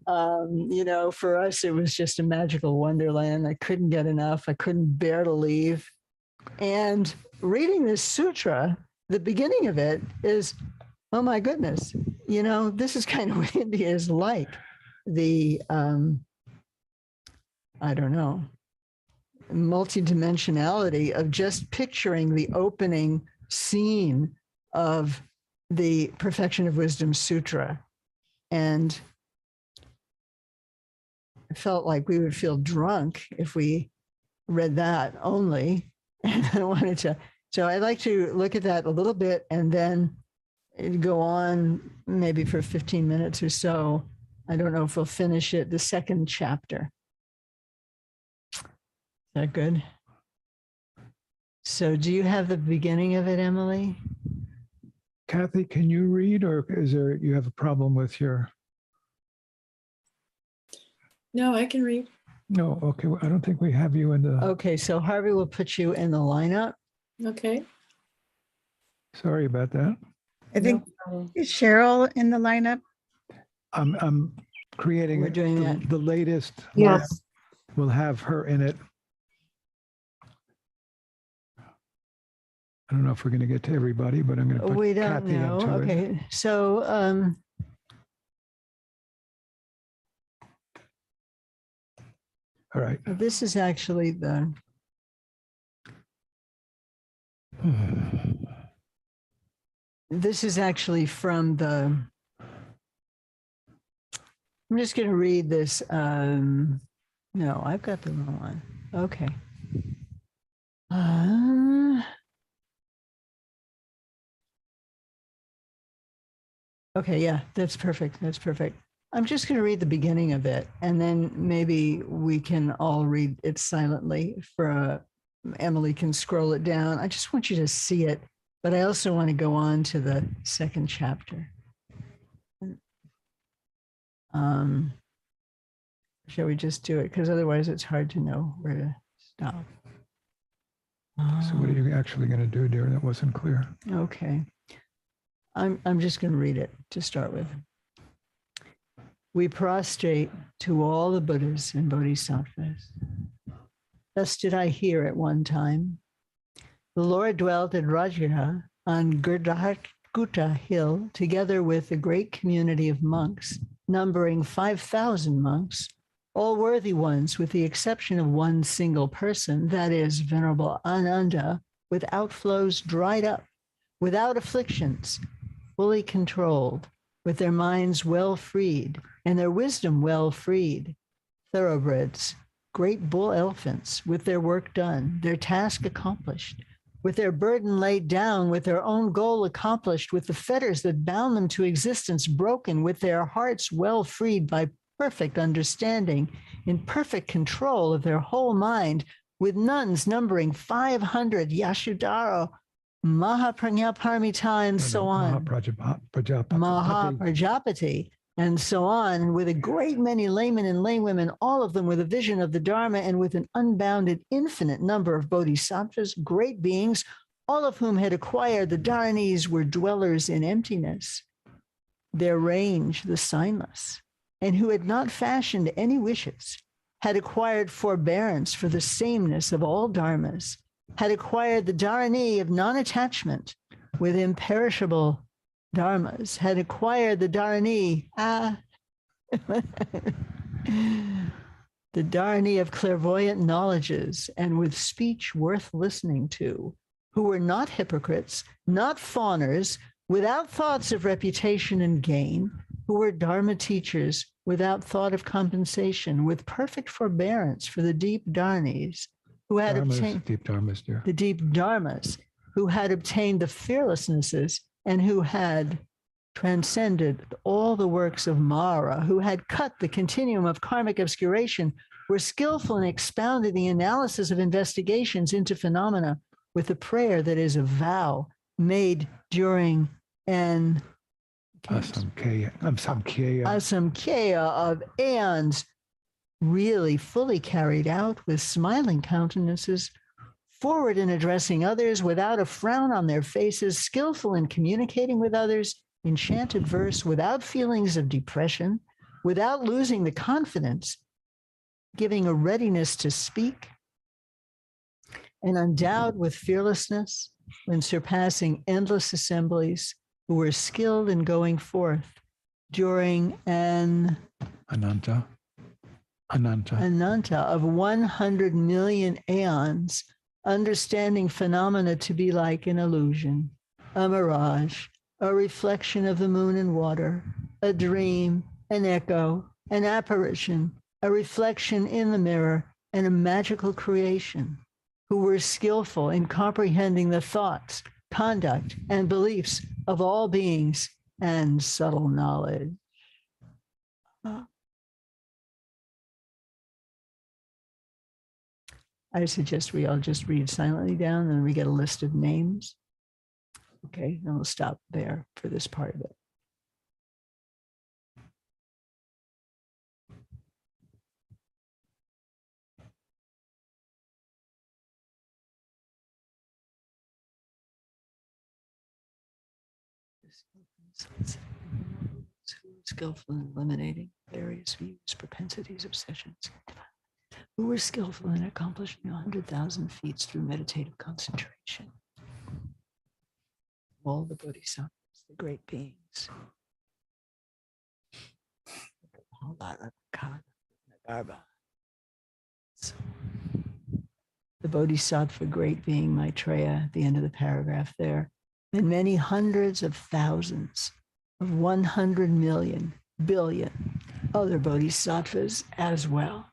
You know, for us, it was just a magical wonderland. I couldn't get enough. I couldn't bear to leave. And reading this sutra, the beginning of it is, oh my goodness, you know, this is kind of what India is like. The, I don't know, multidimensionality of just picturing the opening scene of the Perfection of Wisdom Sutra. And I felt like we would feel drunk if we read that only. And I wanted to, so I'd like to look at that a little bit and then go on maybe for 15 minutes or so. I don't know if we'll finish it, the second chapter. Is that good? So do you have the beginning of it, Emily? Kathy, can you read, or is there, you have a problem with your? No, I can read. No, okay, well, I don't think we have you in the. Okay, so Harvey will put you in the lineup. Okay. Sorry about that. I think, is Cheryl in the lineup? I'm creating We're doing that. the latest. Yes. lineup. We'll have her in it. I don't know if we're going to get to everybody, but I'm going to put We don't Kathy know. into it. Okay, so All right. this is actually the, this is actually from the, I'm just going to read this. No, I've got the wrong one. Okay. Okay, yeah, that's perfect. That's perfect. I'm just going to read the beginning of it, and then maybe we can all read it silently. For Emily can scroll it down. I just want you to see it, but I also want to go on to the second chapter. Shall we just do it? Because otherwise it's hard to know where to stop. So what are you actually going to do, dear? That wasn't clear. Okay. I'm just going to read it to start with. We prostrate to all the Buddhas and Bodhisattvas. Thus did I hear at one time. The Lord dwelt at Rajgriha on Girdharakuta hill, together with a great community of monks, numbering 5,000 monks, all worthy ones, with the exception of one single person, that is, Venerable Ananda, with outflows dried up, without afflictions, fully controlled, with their minds well freed and their wisdom well freed, thoroughbreds, great bull elephants, with their work done, their task accomplished, with their burden laid down, with their own goal accomplished, with the fetters that bound them to existence broken, with their hearts well freed by perfect understanding, in perfect control of their whole mind, with nuns numbering 500 Yashudhara, Mahaprajnaparamita, and so on. Mahaprajapati, and so on, and with a great many laymen and laywomen, all of them with a vision of the Dharma, and with an unbounded infinite number of bodhisattvas, great beings, all of whom had acquired the Dharanis, were dwellers in emptiness, their range the signless, and who had not fashioned any wishes, had acquired forbearance for the sameness of all dharmas, had acquired the dharani of non-attachment with imperishable dharmas, had acquired the dharani, the dharani of clairvoyant knowledges, and with speech worth listening to, who were not hypocrites, not fawners, without thoughts of reputation and gain, who were dharma teachers without thought of compensation, with perfect forbearance for the deep dharanis, who had obtained deep dharmas, dear. the deep dharmas, who had obtained the fearlessnesses and who had transcended all the works of Mara, who had cut the continuum of karmic obscuration, were skillful in expounding the analysis of investigations into phenomena with a prayer that is a vow made during an Asamkhya of ands, really fully carried out with smiling countenances, forward in addressing others without a frown on their faces, skillful in communicating with others, enchanted verse without feelings of depression, without losing the confidence, giving a readiness to speak, and endowed with fearlessness when surpassing endless assemblies, who were skilled in going forth during an Ananta of 100 million aeons, understanding phenomena to be like an illusion, a mirage, a reflection of the moon and water, a dream, an echo, an apparition, a reflection in the mirror, and a magical creation, who were skillful in comprehending the thoughts, conduct, and beliefs of all beings and subtle knowledge. I suggest we all just read silently down, and then we get a list of names. Okay, and we'll stop there for this part of it. Skillful in eliminating various views, propensities, obsessions, who were skillful in accomplishing 100,000 feats through meditative concentration. All the bodhisattvas, the great beings. So, the bodhisattva great being Maitreya at the end of the paragraph there, and many hundreds of thousands of 100 million, billion other bodhisattvas as well.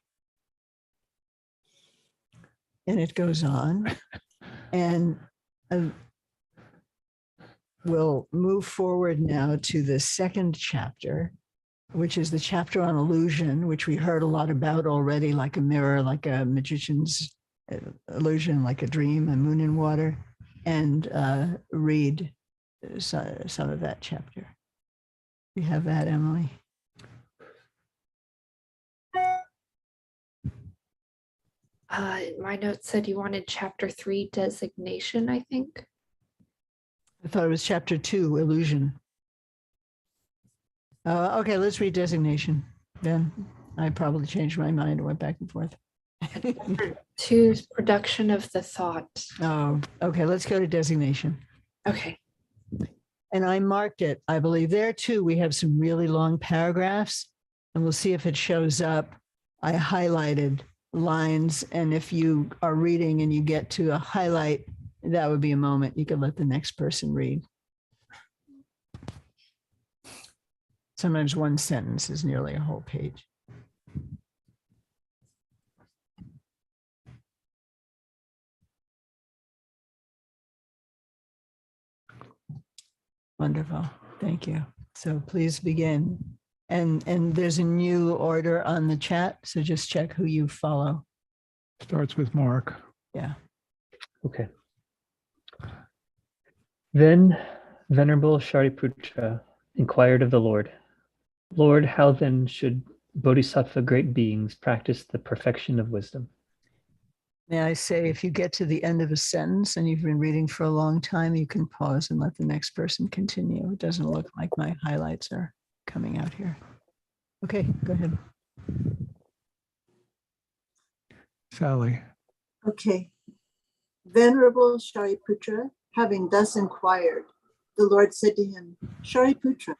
And it goes on, and we'll move forward now to the second chapter, which is the chapter on illusion, which we heard a lot about already, like a mirror, like a magician's illusion, like a dream, a moon and water, and read some of that chapter. You have that, Emily? My notes said you wanted chapter 3 designation, I think. I thought it was chapter 2, illusion. Okay, let's read designation. Then I probably changed my mind and went back and forth. 2 is production of the thought. Oh, okay, let's go to designation. Okay. And I marked it. I believe there too, we have some really long paragraphs, and we'll see if it shows up. I highlighted lines, and if you are reading and you get to a highlight, that would be a moment you could let the next person read. Sometimes one sentence is nearly a whole page. Wonderful. Thank you. So please begin. And there's a new order on the chat, so just check who you follow. Starts with Mark. Yeah. Okay. Then Venerable Shariputra inquired of the Lord, Lord, how then should Bodhisattva great beings practice the perfection of wisdom? May I say, if you get to the end of a sentence and you've been reading for a long time, you can pause and let the next person continue. It doesn't look like my highlights are coming out here. Okay, go ahead. Sally. Okay. Venerable Shariputra, having thus inquired, the Lord said to him, Shariputra,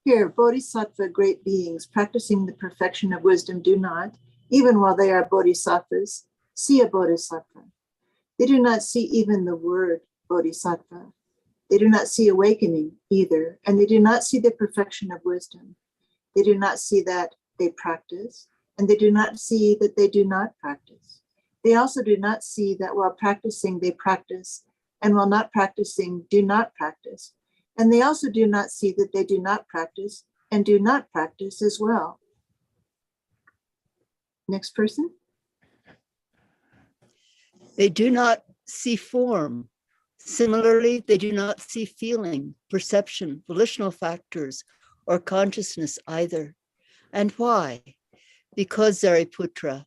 here, bodhisattva great beings practicing the perfection of wisdom do not, even while they are bodhisattvas, see a bodhisattva. They do not see even the word bodhisattva. They do not see awakening either, and they do not see the perfection of wisdom. They do not see that they practice, and they do not see that they do not practice. They also do not see that while practicing they practice, and while not practicing do not practice. And they also do not see that they do not practice and do not practice as well. Next person. They do not see form, Similarly, they do not see feeling, perception, volitional factors, or consciousness either. And why? Because, Zariputra,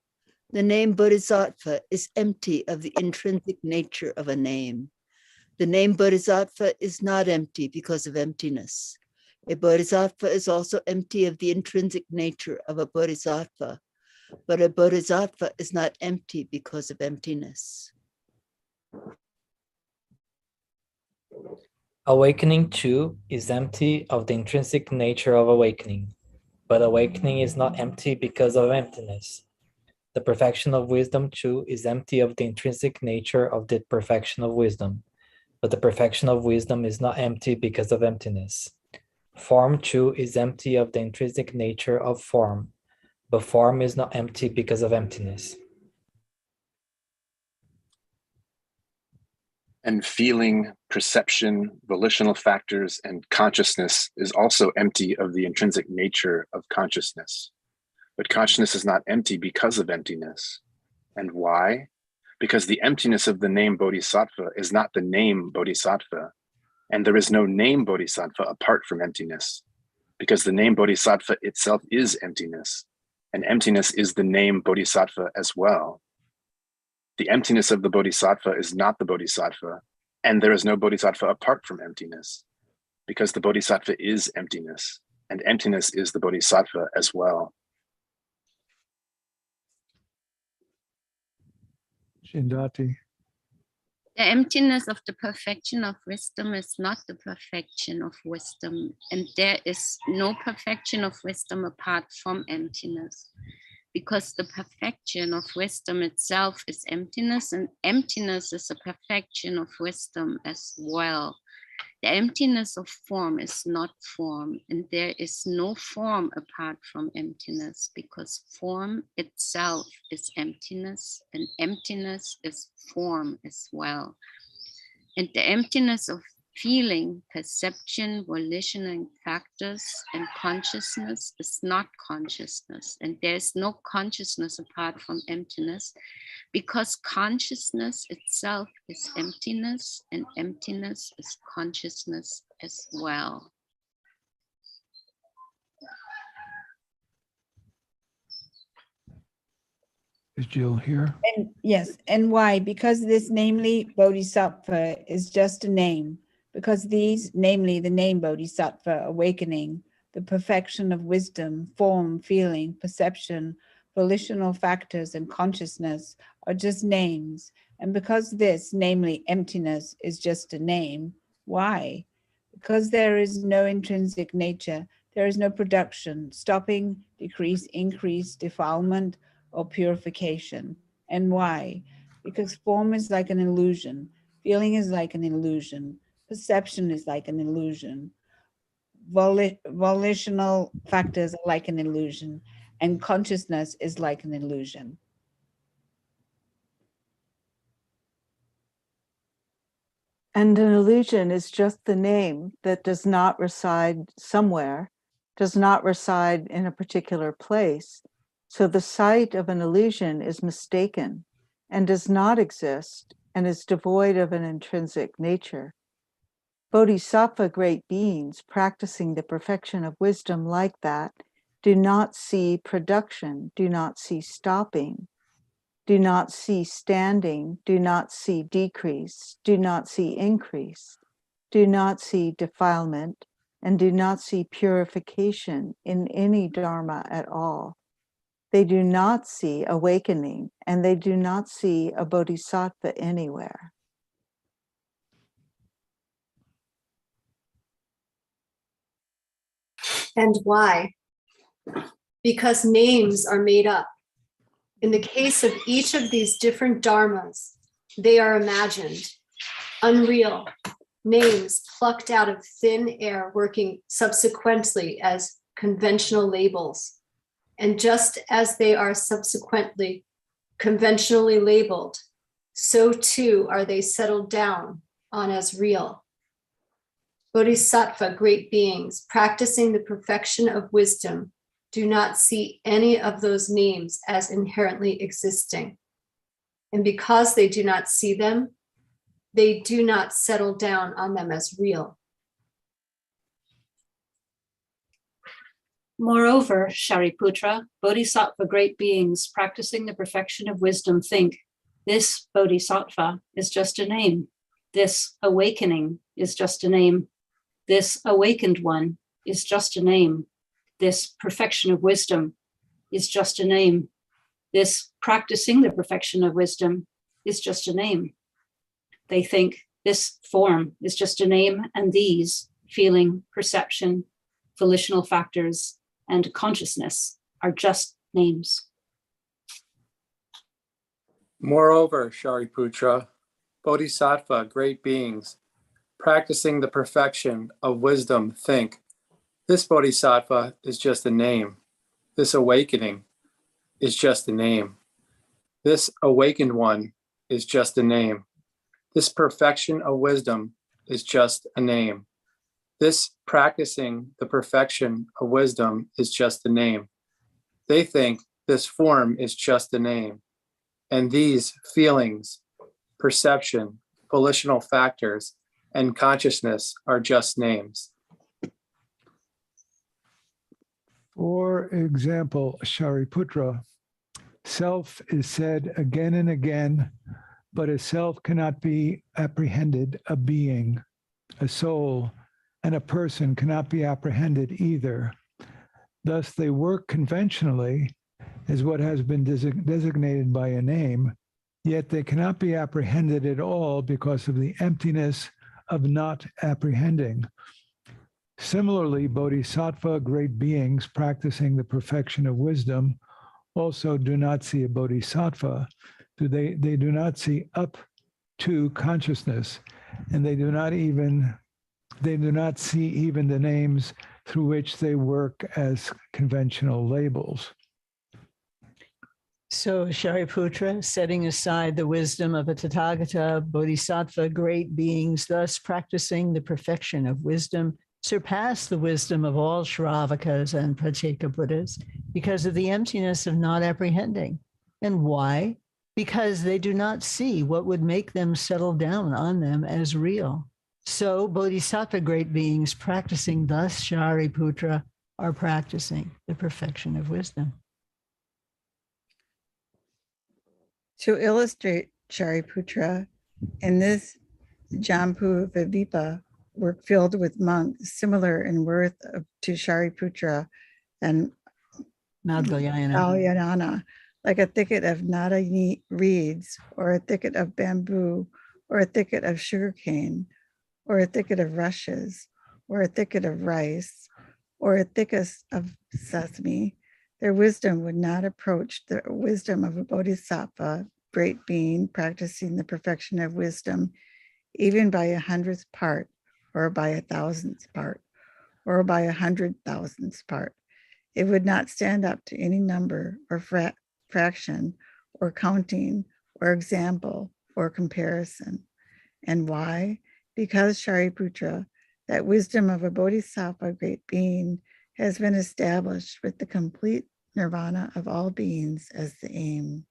the name Bodhisattva is empty of the intrinsic nature of a name. The name Bodhisattva is not empty because of emptiness. A Bodhisattva is also empty of the intrinsic nature of a Bodhisattva, but a Bodhisattva is not empty because of emptiness. Awakening too is empty of the intrinsic nature of awakening, but awakening is not empty because of emptiness. The perfection of wisdom too is empty of the intrinsic nature of the perfection of wisdom, but the perfection of wisdom is not empty because of emptiness. Form too is empty of the intrinsic nature of form, but form is not empty because of emptiness. And feeling, perception, volitional factors, and consciousness is also empty of the intrinsic nature of consciousness. But consciousness is not empty because of emptiness. And why? Because the emptiness of the name Bodhisattva is not the name Bodhisattva, and there is no name Bodhisattva apart from emptiness, because the name Bodhisattva itself is emptiness, and emptiness is the name Bodhisattva as well. The emptiness of the Bodhisattva is not the Bodhisattva, and there is no Bodhisattva apart from emptiness, because the Bodhisattva is emptiness, and emptiness is the Bodhisattva as well. Shindati. The emptiness of the perfection of wisdom is not the perfection of wisdom, and there is no perfection of wisdom apart from emptiness, because the perfection of wisdom itself is emptiness, and emptiness is a perfection of wisdom as well. The emptiness of form is not form, and there is no form apart from emptiness, because form itself is emptiness, and emptiness is form as well. And the emptiness of feeling, perception, volition, and factors, and consciousness is not consciousness, and there is no consciousness apart from emptiness, because consciousness itself is emptiness, and emptiness is consciousness as well. Is Jill here? And yes, and why? Because this, namely Bodhisattva, is just a name. Because these, namely the name Bodhisattva, awakening, the perfection of wisdom, form, feeling, perception, volitional factors, and consciousness are just names. And because this, namely emptiness, is just a name, why? Because there is no intrinsic nature, there is no production, stopping, decrease, increase, defilement, or purification. And why? Because form is like an illusion, feeling is like an illusion, perception is like an illusion, volitional factors are like an illusion, and consciousness is like an illusion. And an illusion is just the name that does not reside somewhere, does not reside in a particular place. So the sight of an illusion is mistaken and does not exist and is devoid of an intrinsic nature. Bodhisattva great beings practicing the perfection of wisdom like that do not see production, do not see stopping, do not see standing, do not see decrease, do not see increase, do not see defilement, and do not see purification in any dharma at all. They do not see awakening, and they do not see a bodhisattva anywhere. And why? Because names are made up. In the case of each of these different dharmas, they are imagined, unreal, names plucked out of thin air, working subsequently as conventional labels. And just as they are subsequently conventionally labeled, so too are they settled down on as real. Bodhisattva, great beings, practicing the perfection of wisdom, do not see any of those names as inherently existing. And because they do not see them, they do not settle down on them as real. Moreover, Shariputra, bodhisattva great beings practicing the perfection of wisdom think, this bodhisattva is just a name. This awakening is just a name. This awakened one is just a name. This perfection of wisdom is just a name. This practicing the perfection of wisdom is just a name. They think this form is just a name, and these, feeling, perception, volitional factors, and consciousness are just names. Moreover, Shariputra, bodhisattva, great beings, practicing the perfection of wisdom, think, this bodhisattva is just a name. This awakening is just a name. This awakened one is just a name. This perfection of wisdom is just a name. This practicing the perfection of wisdom is just a name. They think this form is just a name. And these feelings, perception, volitional factors, and consciousness are just names. For example, Shariputra, self is said again and again, but a self cannot be apprehended, a being, a soul, and a person cannot be apprehended either. Thus, they work conventionally as what has been designated by a name, yet they cannot be apprehended at all because of the emptiness of not apprehending. Similarly, bodhisattva, great beings practicing the perfection of wisdom, also do not see a bodhisattva. They do not see up to consciousness, and they do not see even the names through which they work as conventional labels. So Shariputra, setting aside the wisdom of a Tathagata, bodhisattva, great beings, thus practicing the perfection of wisdom, surpass the wisdom of all Shravakas and Pratyeka Buddhas because of the emptiness of not apprehending. And why? Because they do not see what would make them settle down on them as real. So bodhisattva great beings practicing thus Shariputra are practicing the perfection of wisdom. To illustrate Shariputra, in this Jambu Vivipa work filled with monks similar in worth to Shariputra and Madhyayana, like a thicket of nada reeds, or a thicket of bamboo, or a thicket of sugarcane, or a thicket of rushes, or a thicket of rice, or a thicket of sesame, their wisdom would not approach the wisdom of a bodhisattva, great being practicing the perfection of wisdom, even by 100th part, or by 1,000th part, or by 100,000th part. It would not stand up to any number or fraction, or counting, or example, or comparison. And why? Because Shariputra, that wisdom of a bodhisattva, great being, has been established with the complete nirvana of all beings as the aim.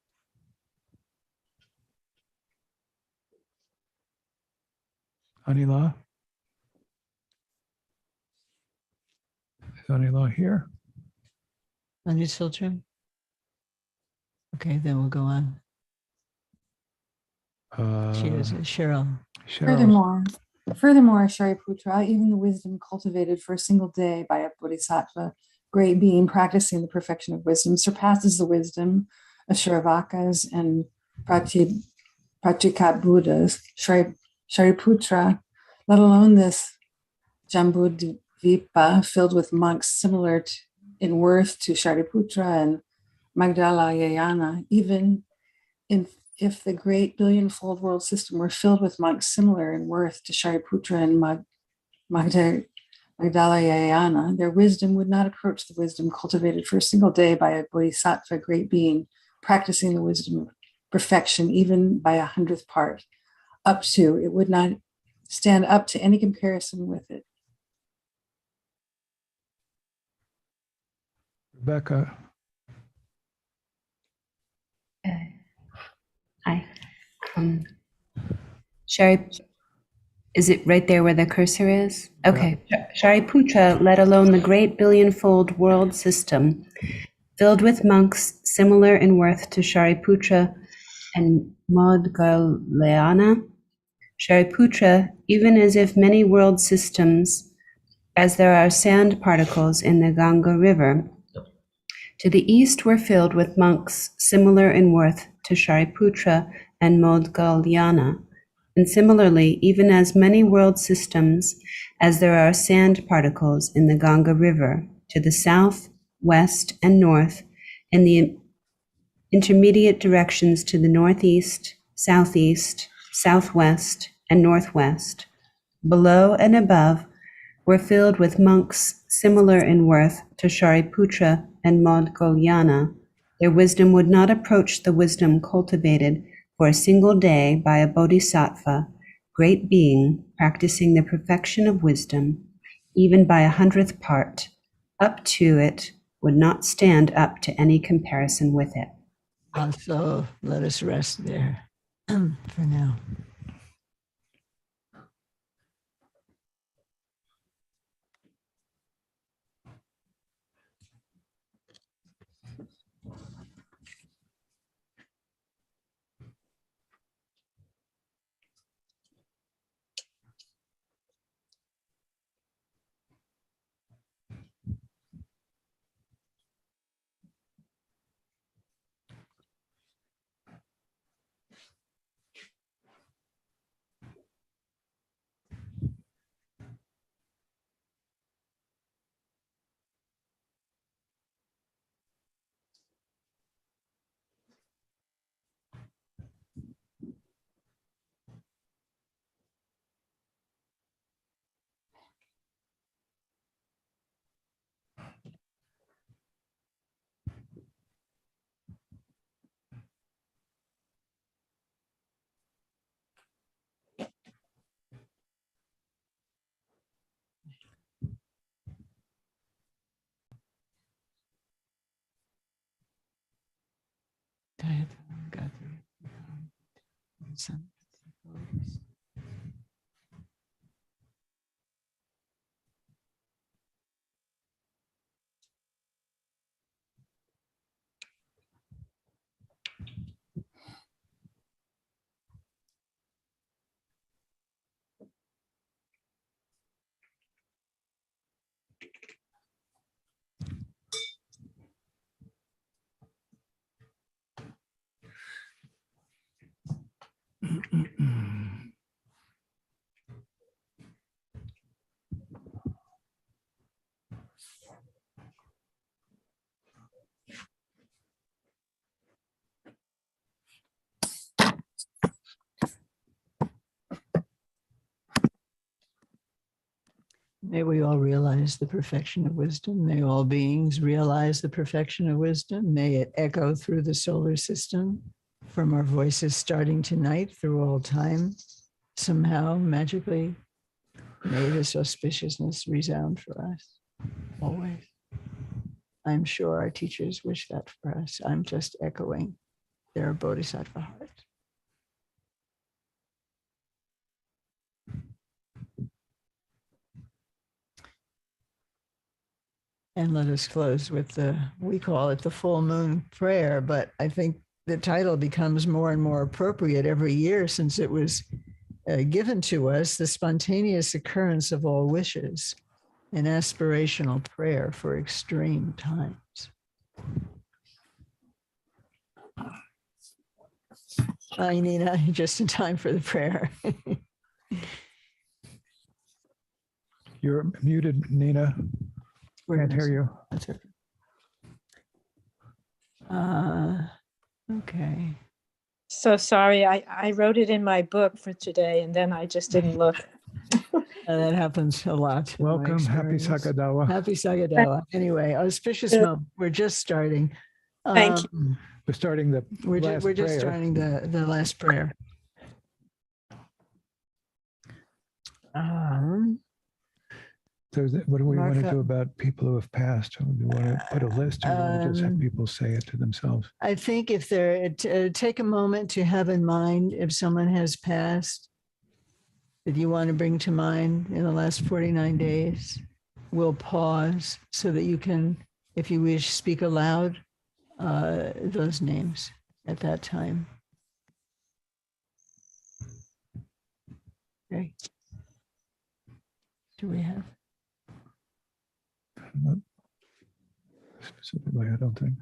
Anila? Is Anila here? Anya children? Okay, then we'll go on. She is Cheryl. Furthermore, Shariputra, even the wisdom cultivated for a single day by a bodhisattva, great being practicing the perfection of wisdom, surpasses the wisdom of Shravakas and Pratyeka Buddhas. Shariputra, let alone this Jambudvipa filled with monks similar in worth to Shariputra and Magdalayana, even if the great billion-fold world system were filled with monks similar in worth to Shariputra and Magdalayana, their wisdom would not approach the wisdom cultivated for a single day by a bodhisattva, great being, practicing the wisdom of perfection, even by 100th part. It would not stand up to any comparison with it. Rebecca. Hi. Is it right there where the cursor is? Okay. Shariputra, let alone the great billion-fold world system, filled with monks similar in worth to Shariputra and Maudgaliana. Shariputra, even as if many world systems, as there are sand particles in the Ganga River, to the east were filled with monks similar in worth to Shariputra and Maudgaliana. And similarly, even as many world systems as there are sand particles in the Ganga River, to the south, west, and north, in the intermediate directions to the northeast, southeast, southwest, and northwest, below and above, were filled with monks similar in worth to Shariputra and Maudgaliana. Their wisdom would not approach the wisdom cultivated for a single day by a bodhisattva, great being, practicing the perfection of wisdom, even by 100th part. Up to it would not stand up to any comparison with it. So let us rest there for now. May we all realize the perfection of wisdom. May all beings realize the perfection of wisdom. May it echo through the solar system from our voices starting tonight through all time. Somehow, magically, may this auspiciousness resound for us always. I'm sure our teachers wish that for us. I'm just echoing their bodhisattva heart. And let us close with we call it the full moon prayer, but I think the title becomes more and more appropriate every year since it was given to us, the spontaneous occurrence of all wishes, an aspirational prayer for extreme times. Hi, Nina, just in time for the prayer. You're muted, Nina. Can't hear you. That's it. Okay. So sorry, I wrote it in my book for today and then I just didn't look. That happens a lot. Welcome. Happy Sagadawa. Happy Sagadawa. Anyway, auspicious moment. We're just starting. Thank you. We're starting the We're last just prayer. starting the last prayer. So what do we want to Martha. do about people who have passed? Do we want to put a list or we'll just have people say it to themselves? I think if they're take a moment to have in mind if someone has passed, that you want to bring to mind in the last 49 days, we'll pause so that you can, if you wish, speak aloud those names at that time. Okay. Do we have? Not specifically, I don't think.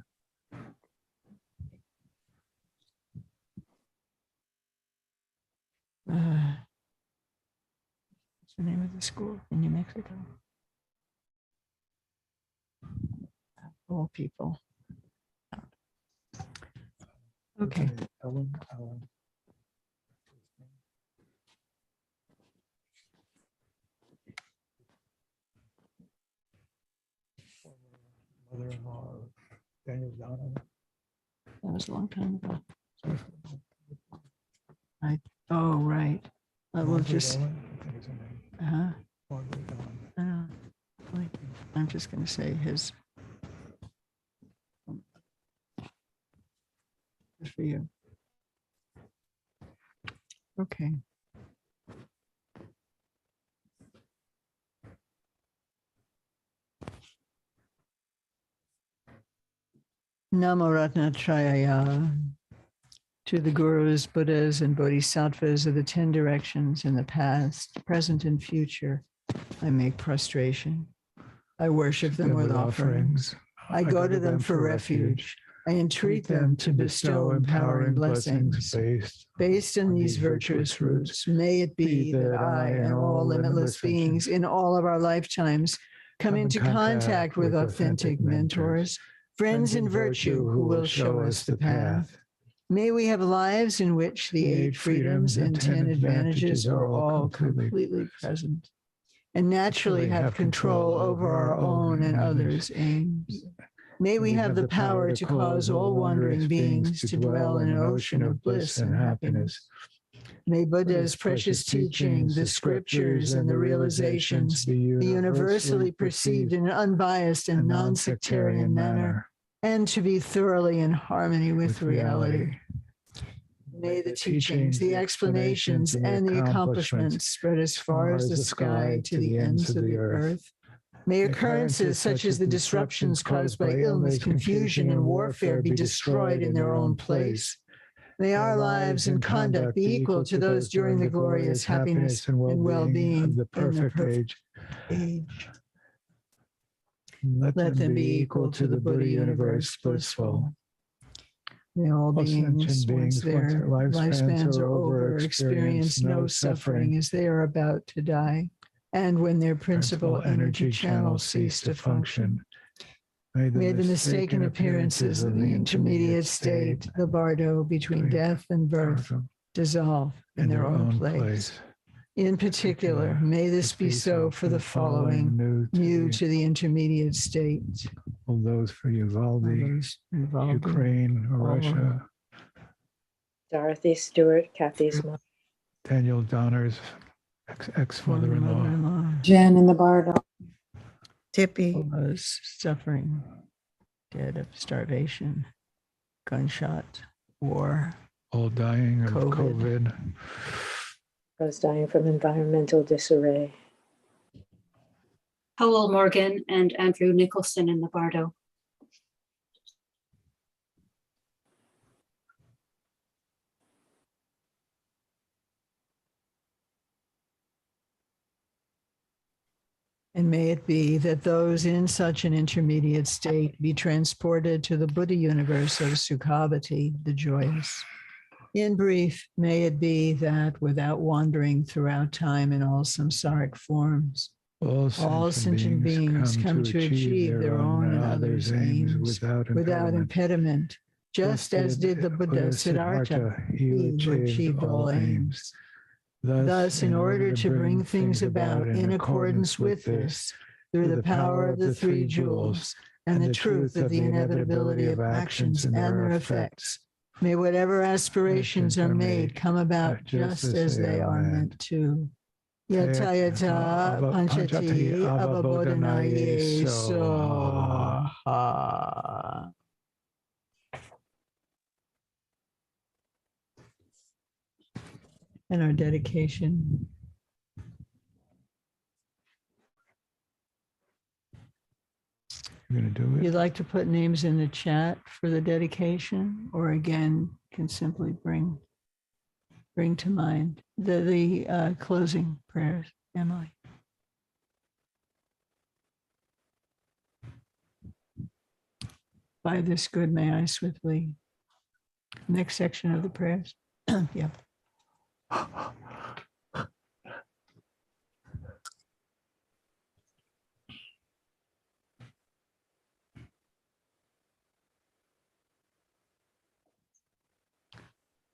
What's the name of the school in New Mexico? All people. Okay. Ellen. Mother-in-law of Daniel Donovan. That was a long time ago. Oh, right. We'll Margaret just. Ellen, I think is her name. Uh-huh. Margaret Ellen. I'm just going to say his. Good for you. Okay. Namo Ratnatrayaya, to the gurus, Buddhas, and Bodhisattvas of the 10 directions in the past, present, and future, I make prostration. I worship them with offerings. I go to them for refuge. I entreat them to bestow empowering blessings based on these virtuous roots. May it be that I and all limitless beings in all of our lifetimes come into contact with authentic mentors, friends in virtue who will show us the path. May we have lives in which the 8 freedoms and 10 advantages are all completely present and naturally have control over our own and others' aims. May we have the power to cause all wandering beings to dwell in an ocean of bliss and happiness. May Buddha's precious teaching, the scriptures, and the realizations be universally perceived in an unbiased and non-sectarian manner, and to be thoroughly in harmony with reality. May the teachings, the explanations, and the accomplishments spread as far as the sky to the ends of the earth. May occurrences such as the disruptions caused by illness, confusion, and warfare be destroyed in their own place. May our lives and conduct be equal to those during the glorious happiness and well-being of the perfect age. Let them be equal to the Buddha universe blissful. May all beings, sentient once their lifespans are over, experience no suffering as they are about to die, and when their principal energy channels cease to function. May the mistaken appearances of the intermediate state, the bardo between death and birth, dissolve in their own place. In particular, may this be so for the following, new to the intermediate state. All those for Uvalde, Ukraine, Russia. Dorothy Stewart, Kathy's mom. Daniel Donner's ex-mother-in-law. Jen in the Bardo. Tippy. All those suffering, dead of starvation, gunshot, war. All dying of COVID. Those dying from environmental disarray. Howell Morgan and Andrew Nicholson in the Bardo. And may it be that those in such an intermediate state be transported to the Buddha universe of Sukhavati, the joyous. In brief, may it be that without wandering throughout time in all samsaric forms, all sentient beings come to achieve their own and others' aims without impediment, just as did the Buddha Siddhartha, he who achieved all aims. Thus, in order to bring things about in accordance with this, through the power of the 3 jewels and the truth of the inevitability of actions and their effects, may whatever aspirations are made come about just as they are meant to. Yata yata panchati avabodhanaye soha. And our dedication You're going to do it? You'd like to put names in the chat for the dedication, or again, can simply bring to mind the closing prayers, Emily. By this good, may I swiftly. Next section of the prayers. Yeah.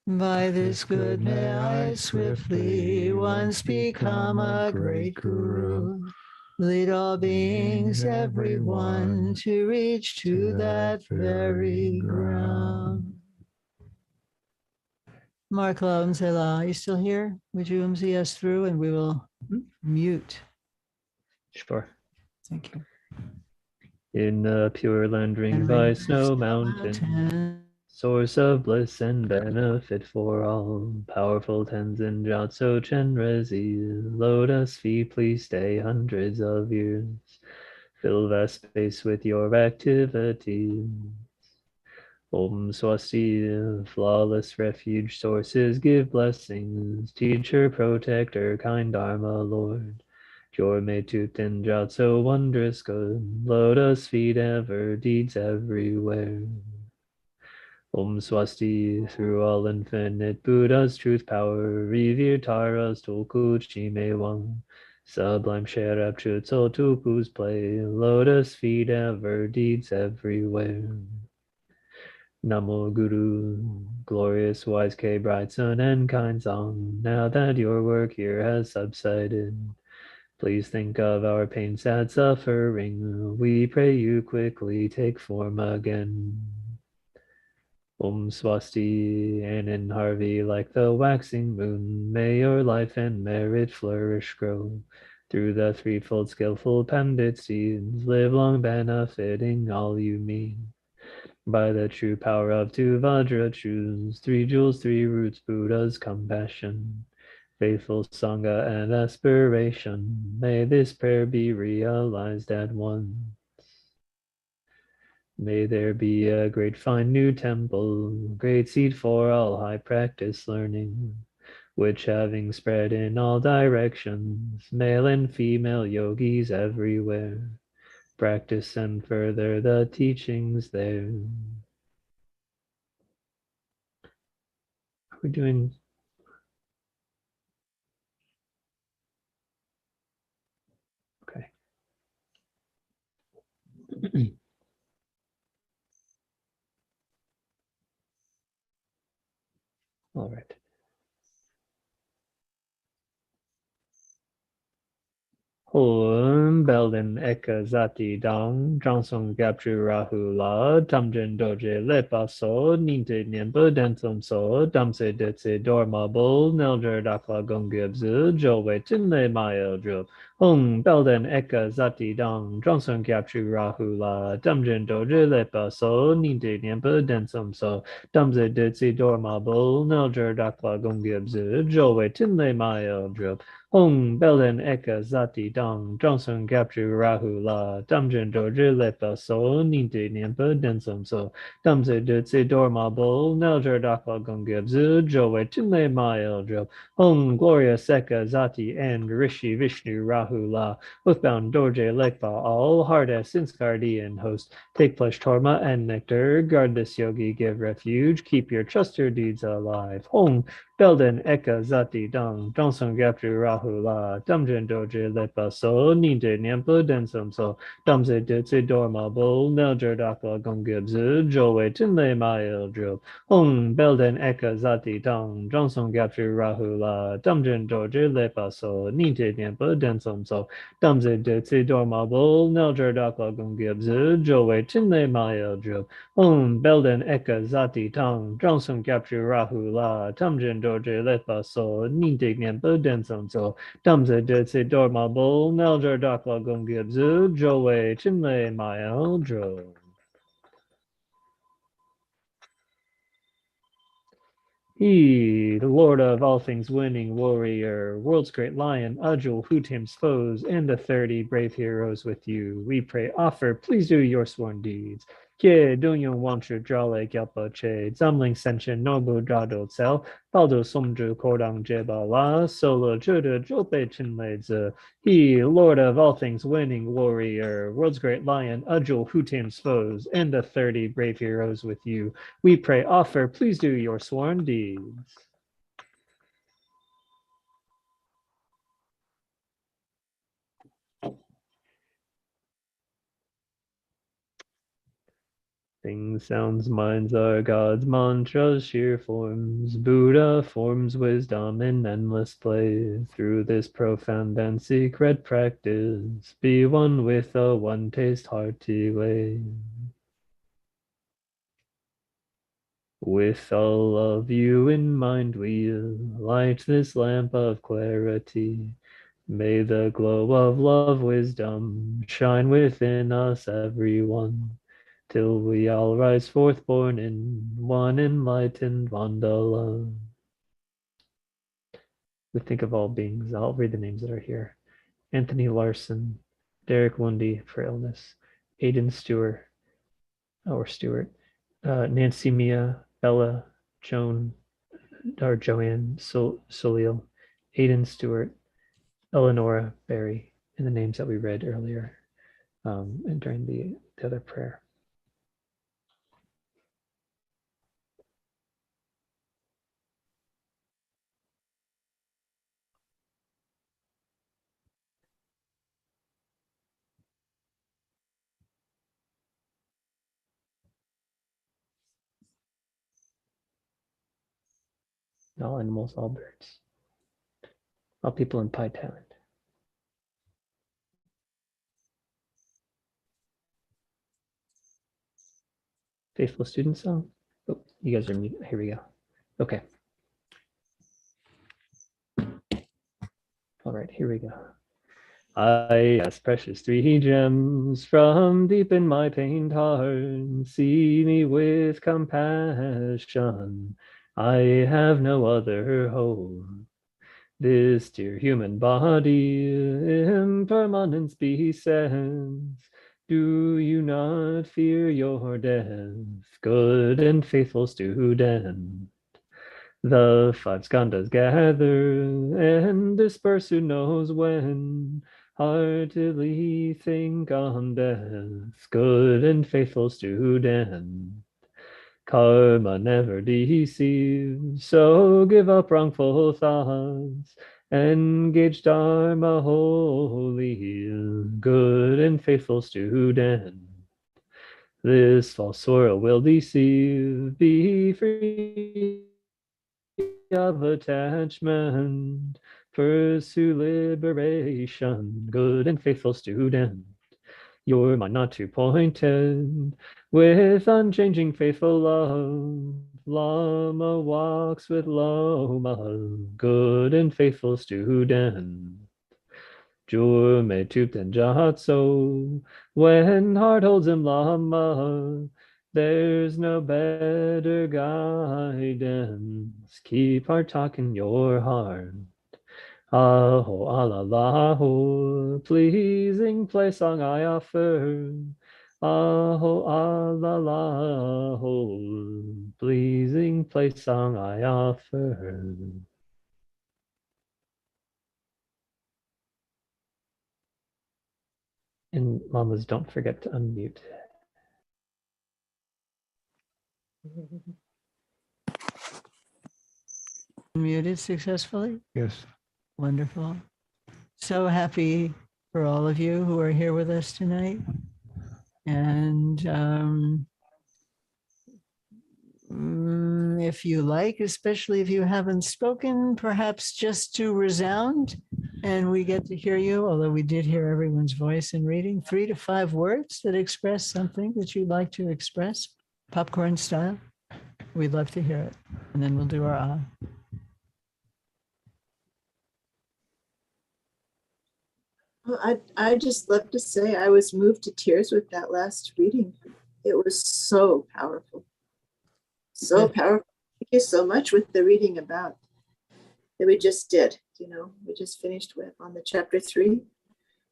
By this good, may I swiftly once become a great guru. Lead all beings, everyone, to reach to that very ground. Mark Loudon Selah, are you still here? Would you see us through and we will mute? Sure. Thank you. In a pure land ringed by snow mountain, source of bliss and benefit for all, powerful Tenzin Gyatso Chenrezi, lotus feet, please stay hundreds of years. Fill vast space with your activity. Om Swasti, flawless refuge sources, give blessings. Teacher, protector, kind Dharma, Lord. Pure may Tuten Gyatso, wondrous good. Lotus feet ever, deeds everywhere. Om Swasti, through all infinite Buddha's truth power, revere Tara's Tulku Chime Wang. Sublime Sherab Chutso Tupu's play, lotus feet ever, deeds everywhere. Namo Guru, glorious wise K, bright sun and kind song. Now that your work here has subsided, please think of our pain, sad suffering. We pray you quickly take form again. Om Swasti, and in Harvey, like the waxing moon, may your life and merit flourish grow. Through the threefold skillful pandit seeds, live long benefiting all you mean. By the true power of two Vajra truths, three jewels, three roots, Buddha's compassion, faithful Sangha and aspiration, may this prayer be realized at once. May there be a great fine new temple, great seed for all high practice learning, which having spread in all directions, male and female yogis everywhere, practice and further the teachings there. We're doing okay. All right. Om Belden Eka Zati Dong, Johnson Gapchu Rahula, Tamjin Doje Lepa So, Ninte Nyempa Densom So, Damse Detse Dormabul, Nelger Dakla Gongibzu, Jowe Tinle Maya Dro, Om Belden Eka Zati Dong, Johnson Gapchu Rahula, Tamjin Doje Lepa So, Ninte Nyempa Densom So, Damse Detse Dormabul, Nelger Dakla Gongibzu, Jowe Tinle Maya Dro, Hong Belden Eka Zati Dong Johnson Capture Rahu La Damjin Doji Lepa So Ninte Nienpa Densum So Damse Dutse Dorma Bol Nelger Dakla Gongibzu Jowe Tinle Mael Drop Hong Gloria Seka Zati and Rishi Vishnu Rahu La Bothbound Dorje Lekpa All Hardas Sinskardi and Host Take flesh Torma and Nectar Guard this yogi give refuge Keep your truster deeds alive Hong Belden Eka Zati Dong Johnson Gapju Rahula Damjin Doje Lepa So Ninte Nyempa Densum So Damse Ditse Dorma Bol Nelger Dakla Gongibzu Jowe Tinle Mael Drop Hong Belden Eka Zati Dong Johnson Gapju Rahula Damjin Doje Lepa So Ninte Nyempa Densum So Damse Ditse Dorma Bol Nelger Dakla Gongibzu Jowe Tinle Mael Drop Hong Belden Eka Zati Tong Johnson Gapju Rahula Tamjin Doje Lepa So Ninte Nyempa Denson So Damse Detsi Dorma Bol Nelger Dakla Gongibzu Jowe Chimle Mael Dro. He, the Lord of all things winning warrior, world's great lion, Ajul, who tames foes, and the 30 brave heroes with you. We pray, offer, please do your sworn deeds. Kie Dunyon Wanshu Drale Gyalpa Che, Zamling Senshin Nobu Drado Cel, Baldo Sumju Kodang Jebala, Solo Juda Jope Chinleze. He, Lord of all things winning warrior, world's great lion, Ajul, who tames foes, and the 30 brave heroes with you. We pray, offer, please do your sworn deeds. Things, sounds, minds are God's mantras, sheer forms. Buddha forms wisdom in endless play. Through this profound and secret practice, be one with a one taste hearty way. With all of you in mind, we'll light this lamp of clarity. May the glow of love, wisdom shine within us, everyone, till we all rise forth born in one enlightened mandala. We think of all beings. I'll read the names that are here. Anthony Larson, Derek Lundy for illness, Aiden Stewart, Nancy Mia, Bella, Joanne Solil, Aiden Stewart, Eleonora Berry, and the names that we read earlier and during the other prayer. All animals, all birds, all people in Pi Thailand. Faithful student song. Oh, you guys are mute. Here we go. Okay. All right, here we go. I ask precious 3 gems from deep in my pained heart. See me with compassion. I have no other hope. This dear human body, impermanence besets. Do you not fear your death, good and faithful student? The 5 skandhas gather and disperse who knows when. Heartily think on death, good and faithful student. Karma never deceives, so give up wrongful thoughts. Engage Dharma wholly, good and faithful student. This false world will deceive, be free of attachment, pursue liberation, good and faithful student. Your mind not too pointed, with unchanging faithful love. Lama walks with Loma, good and faithful student. Jume Tupten Jahatso, when heart holds him Lama, there's no better guidance. Keep heart talking your heart. Aho alalahu, pleasing play song I offer. Aho alalahu, pleasing play song I offer. And mamas, don't forget to unmute. Muted successfully? Yes. Wonderful. So happy for all of you who are here with us tonight. And if you like, especially if you haven't spoken, perhaps just to resound and we get to hear you, although we did hear everyone's voice in reading, 3 to 5 words that express something that you'd like to express, popcorn style. We'd love to hear it. And then we'll do our Well, I just love to say I was moved to tears with that last reading. It was so powerful. So powerful. Thank you so much with the reading about that we just did. We just finished with on the chapter 3.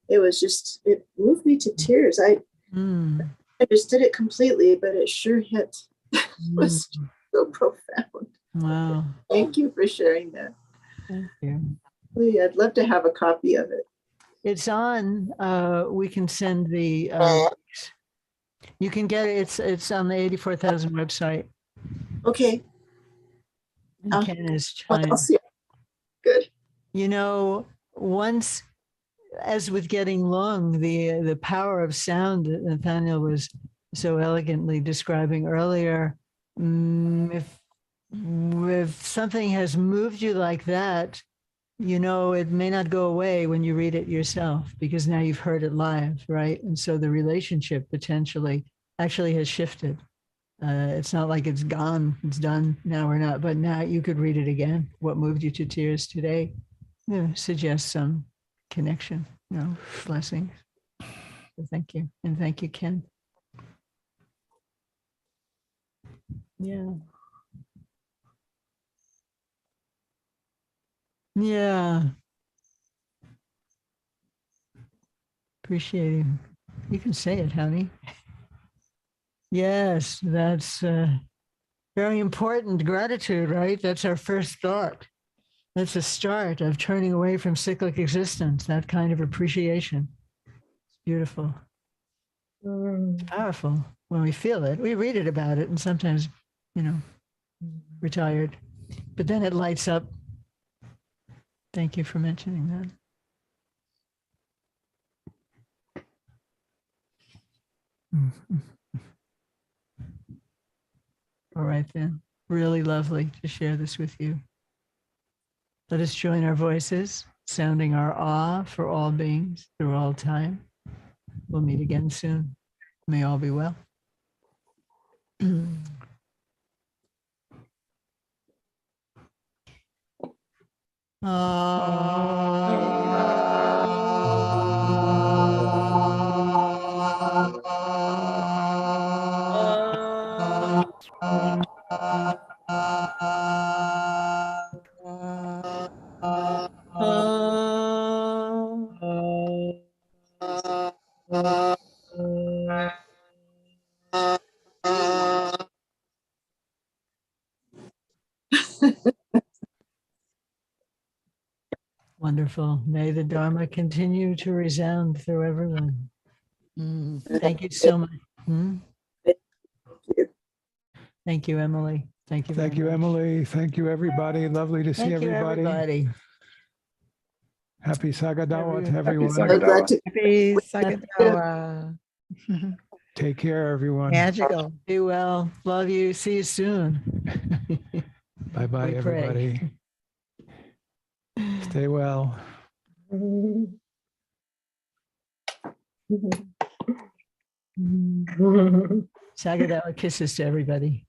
It moved me to tears. I understood it completely, but it sure hit. It was so profound. Wow. Thank you for sharing that. Thank you. Lee, I'd love to have a copy of it. It's on. We can send the. You can get it. It's on the 84,000 website. Okay. Ken is trying. Good. Once, as with getting lung, the power of sound that Nathaniel was so elegantly describing earlier. If something has moved you like that, it may not go away when you read it yourself, because now you've heard it live, right? And so the relationship potentially actually has shifted. It's not like it's gone, it's done, now we're not, but now you could read it again. What moved you to tears today suggests some connection, blessings. So thank you. And thank you, Ken. Yeah. Yeah. Appreciate it. You can say it, honey. Yes, that's very important. Gratitude, right? That's our first thought. That's a start of turning away from cyclic existence, that kind of appreciation. It's beautiful. It's powerful when we feel it. We read it about it, and sometimes, we're tired. But then it lights up. Thank you for mentioning that. All right, then. Really lovely to share this with you. Let us join our voices, sounding our awe for all beings through all time. We'll meet again soon. May all be well. Wonderful. May the Dharma continue to resound through everyone. Thank you so much. Thank you, Emily. Thank you. Thank you, Emily. Thank you, everybody. Lovely to see Thank you, everybody. Happy Sagadawa to everyone. Happy Sagadawa. Take care, everyone. Magical. Be well. Love you. See you soon. Bye-bye, everybody. Stay well. Sagadawa kisses to everybody.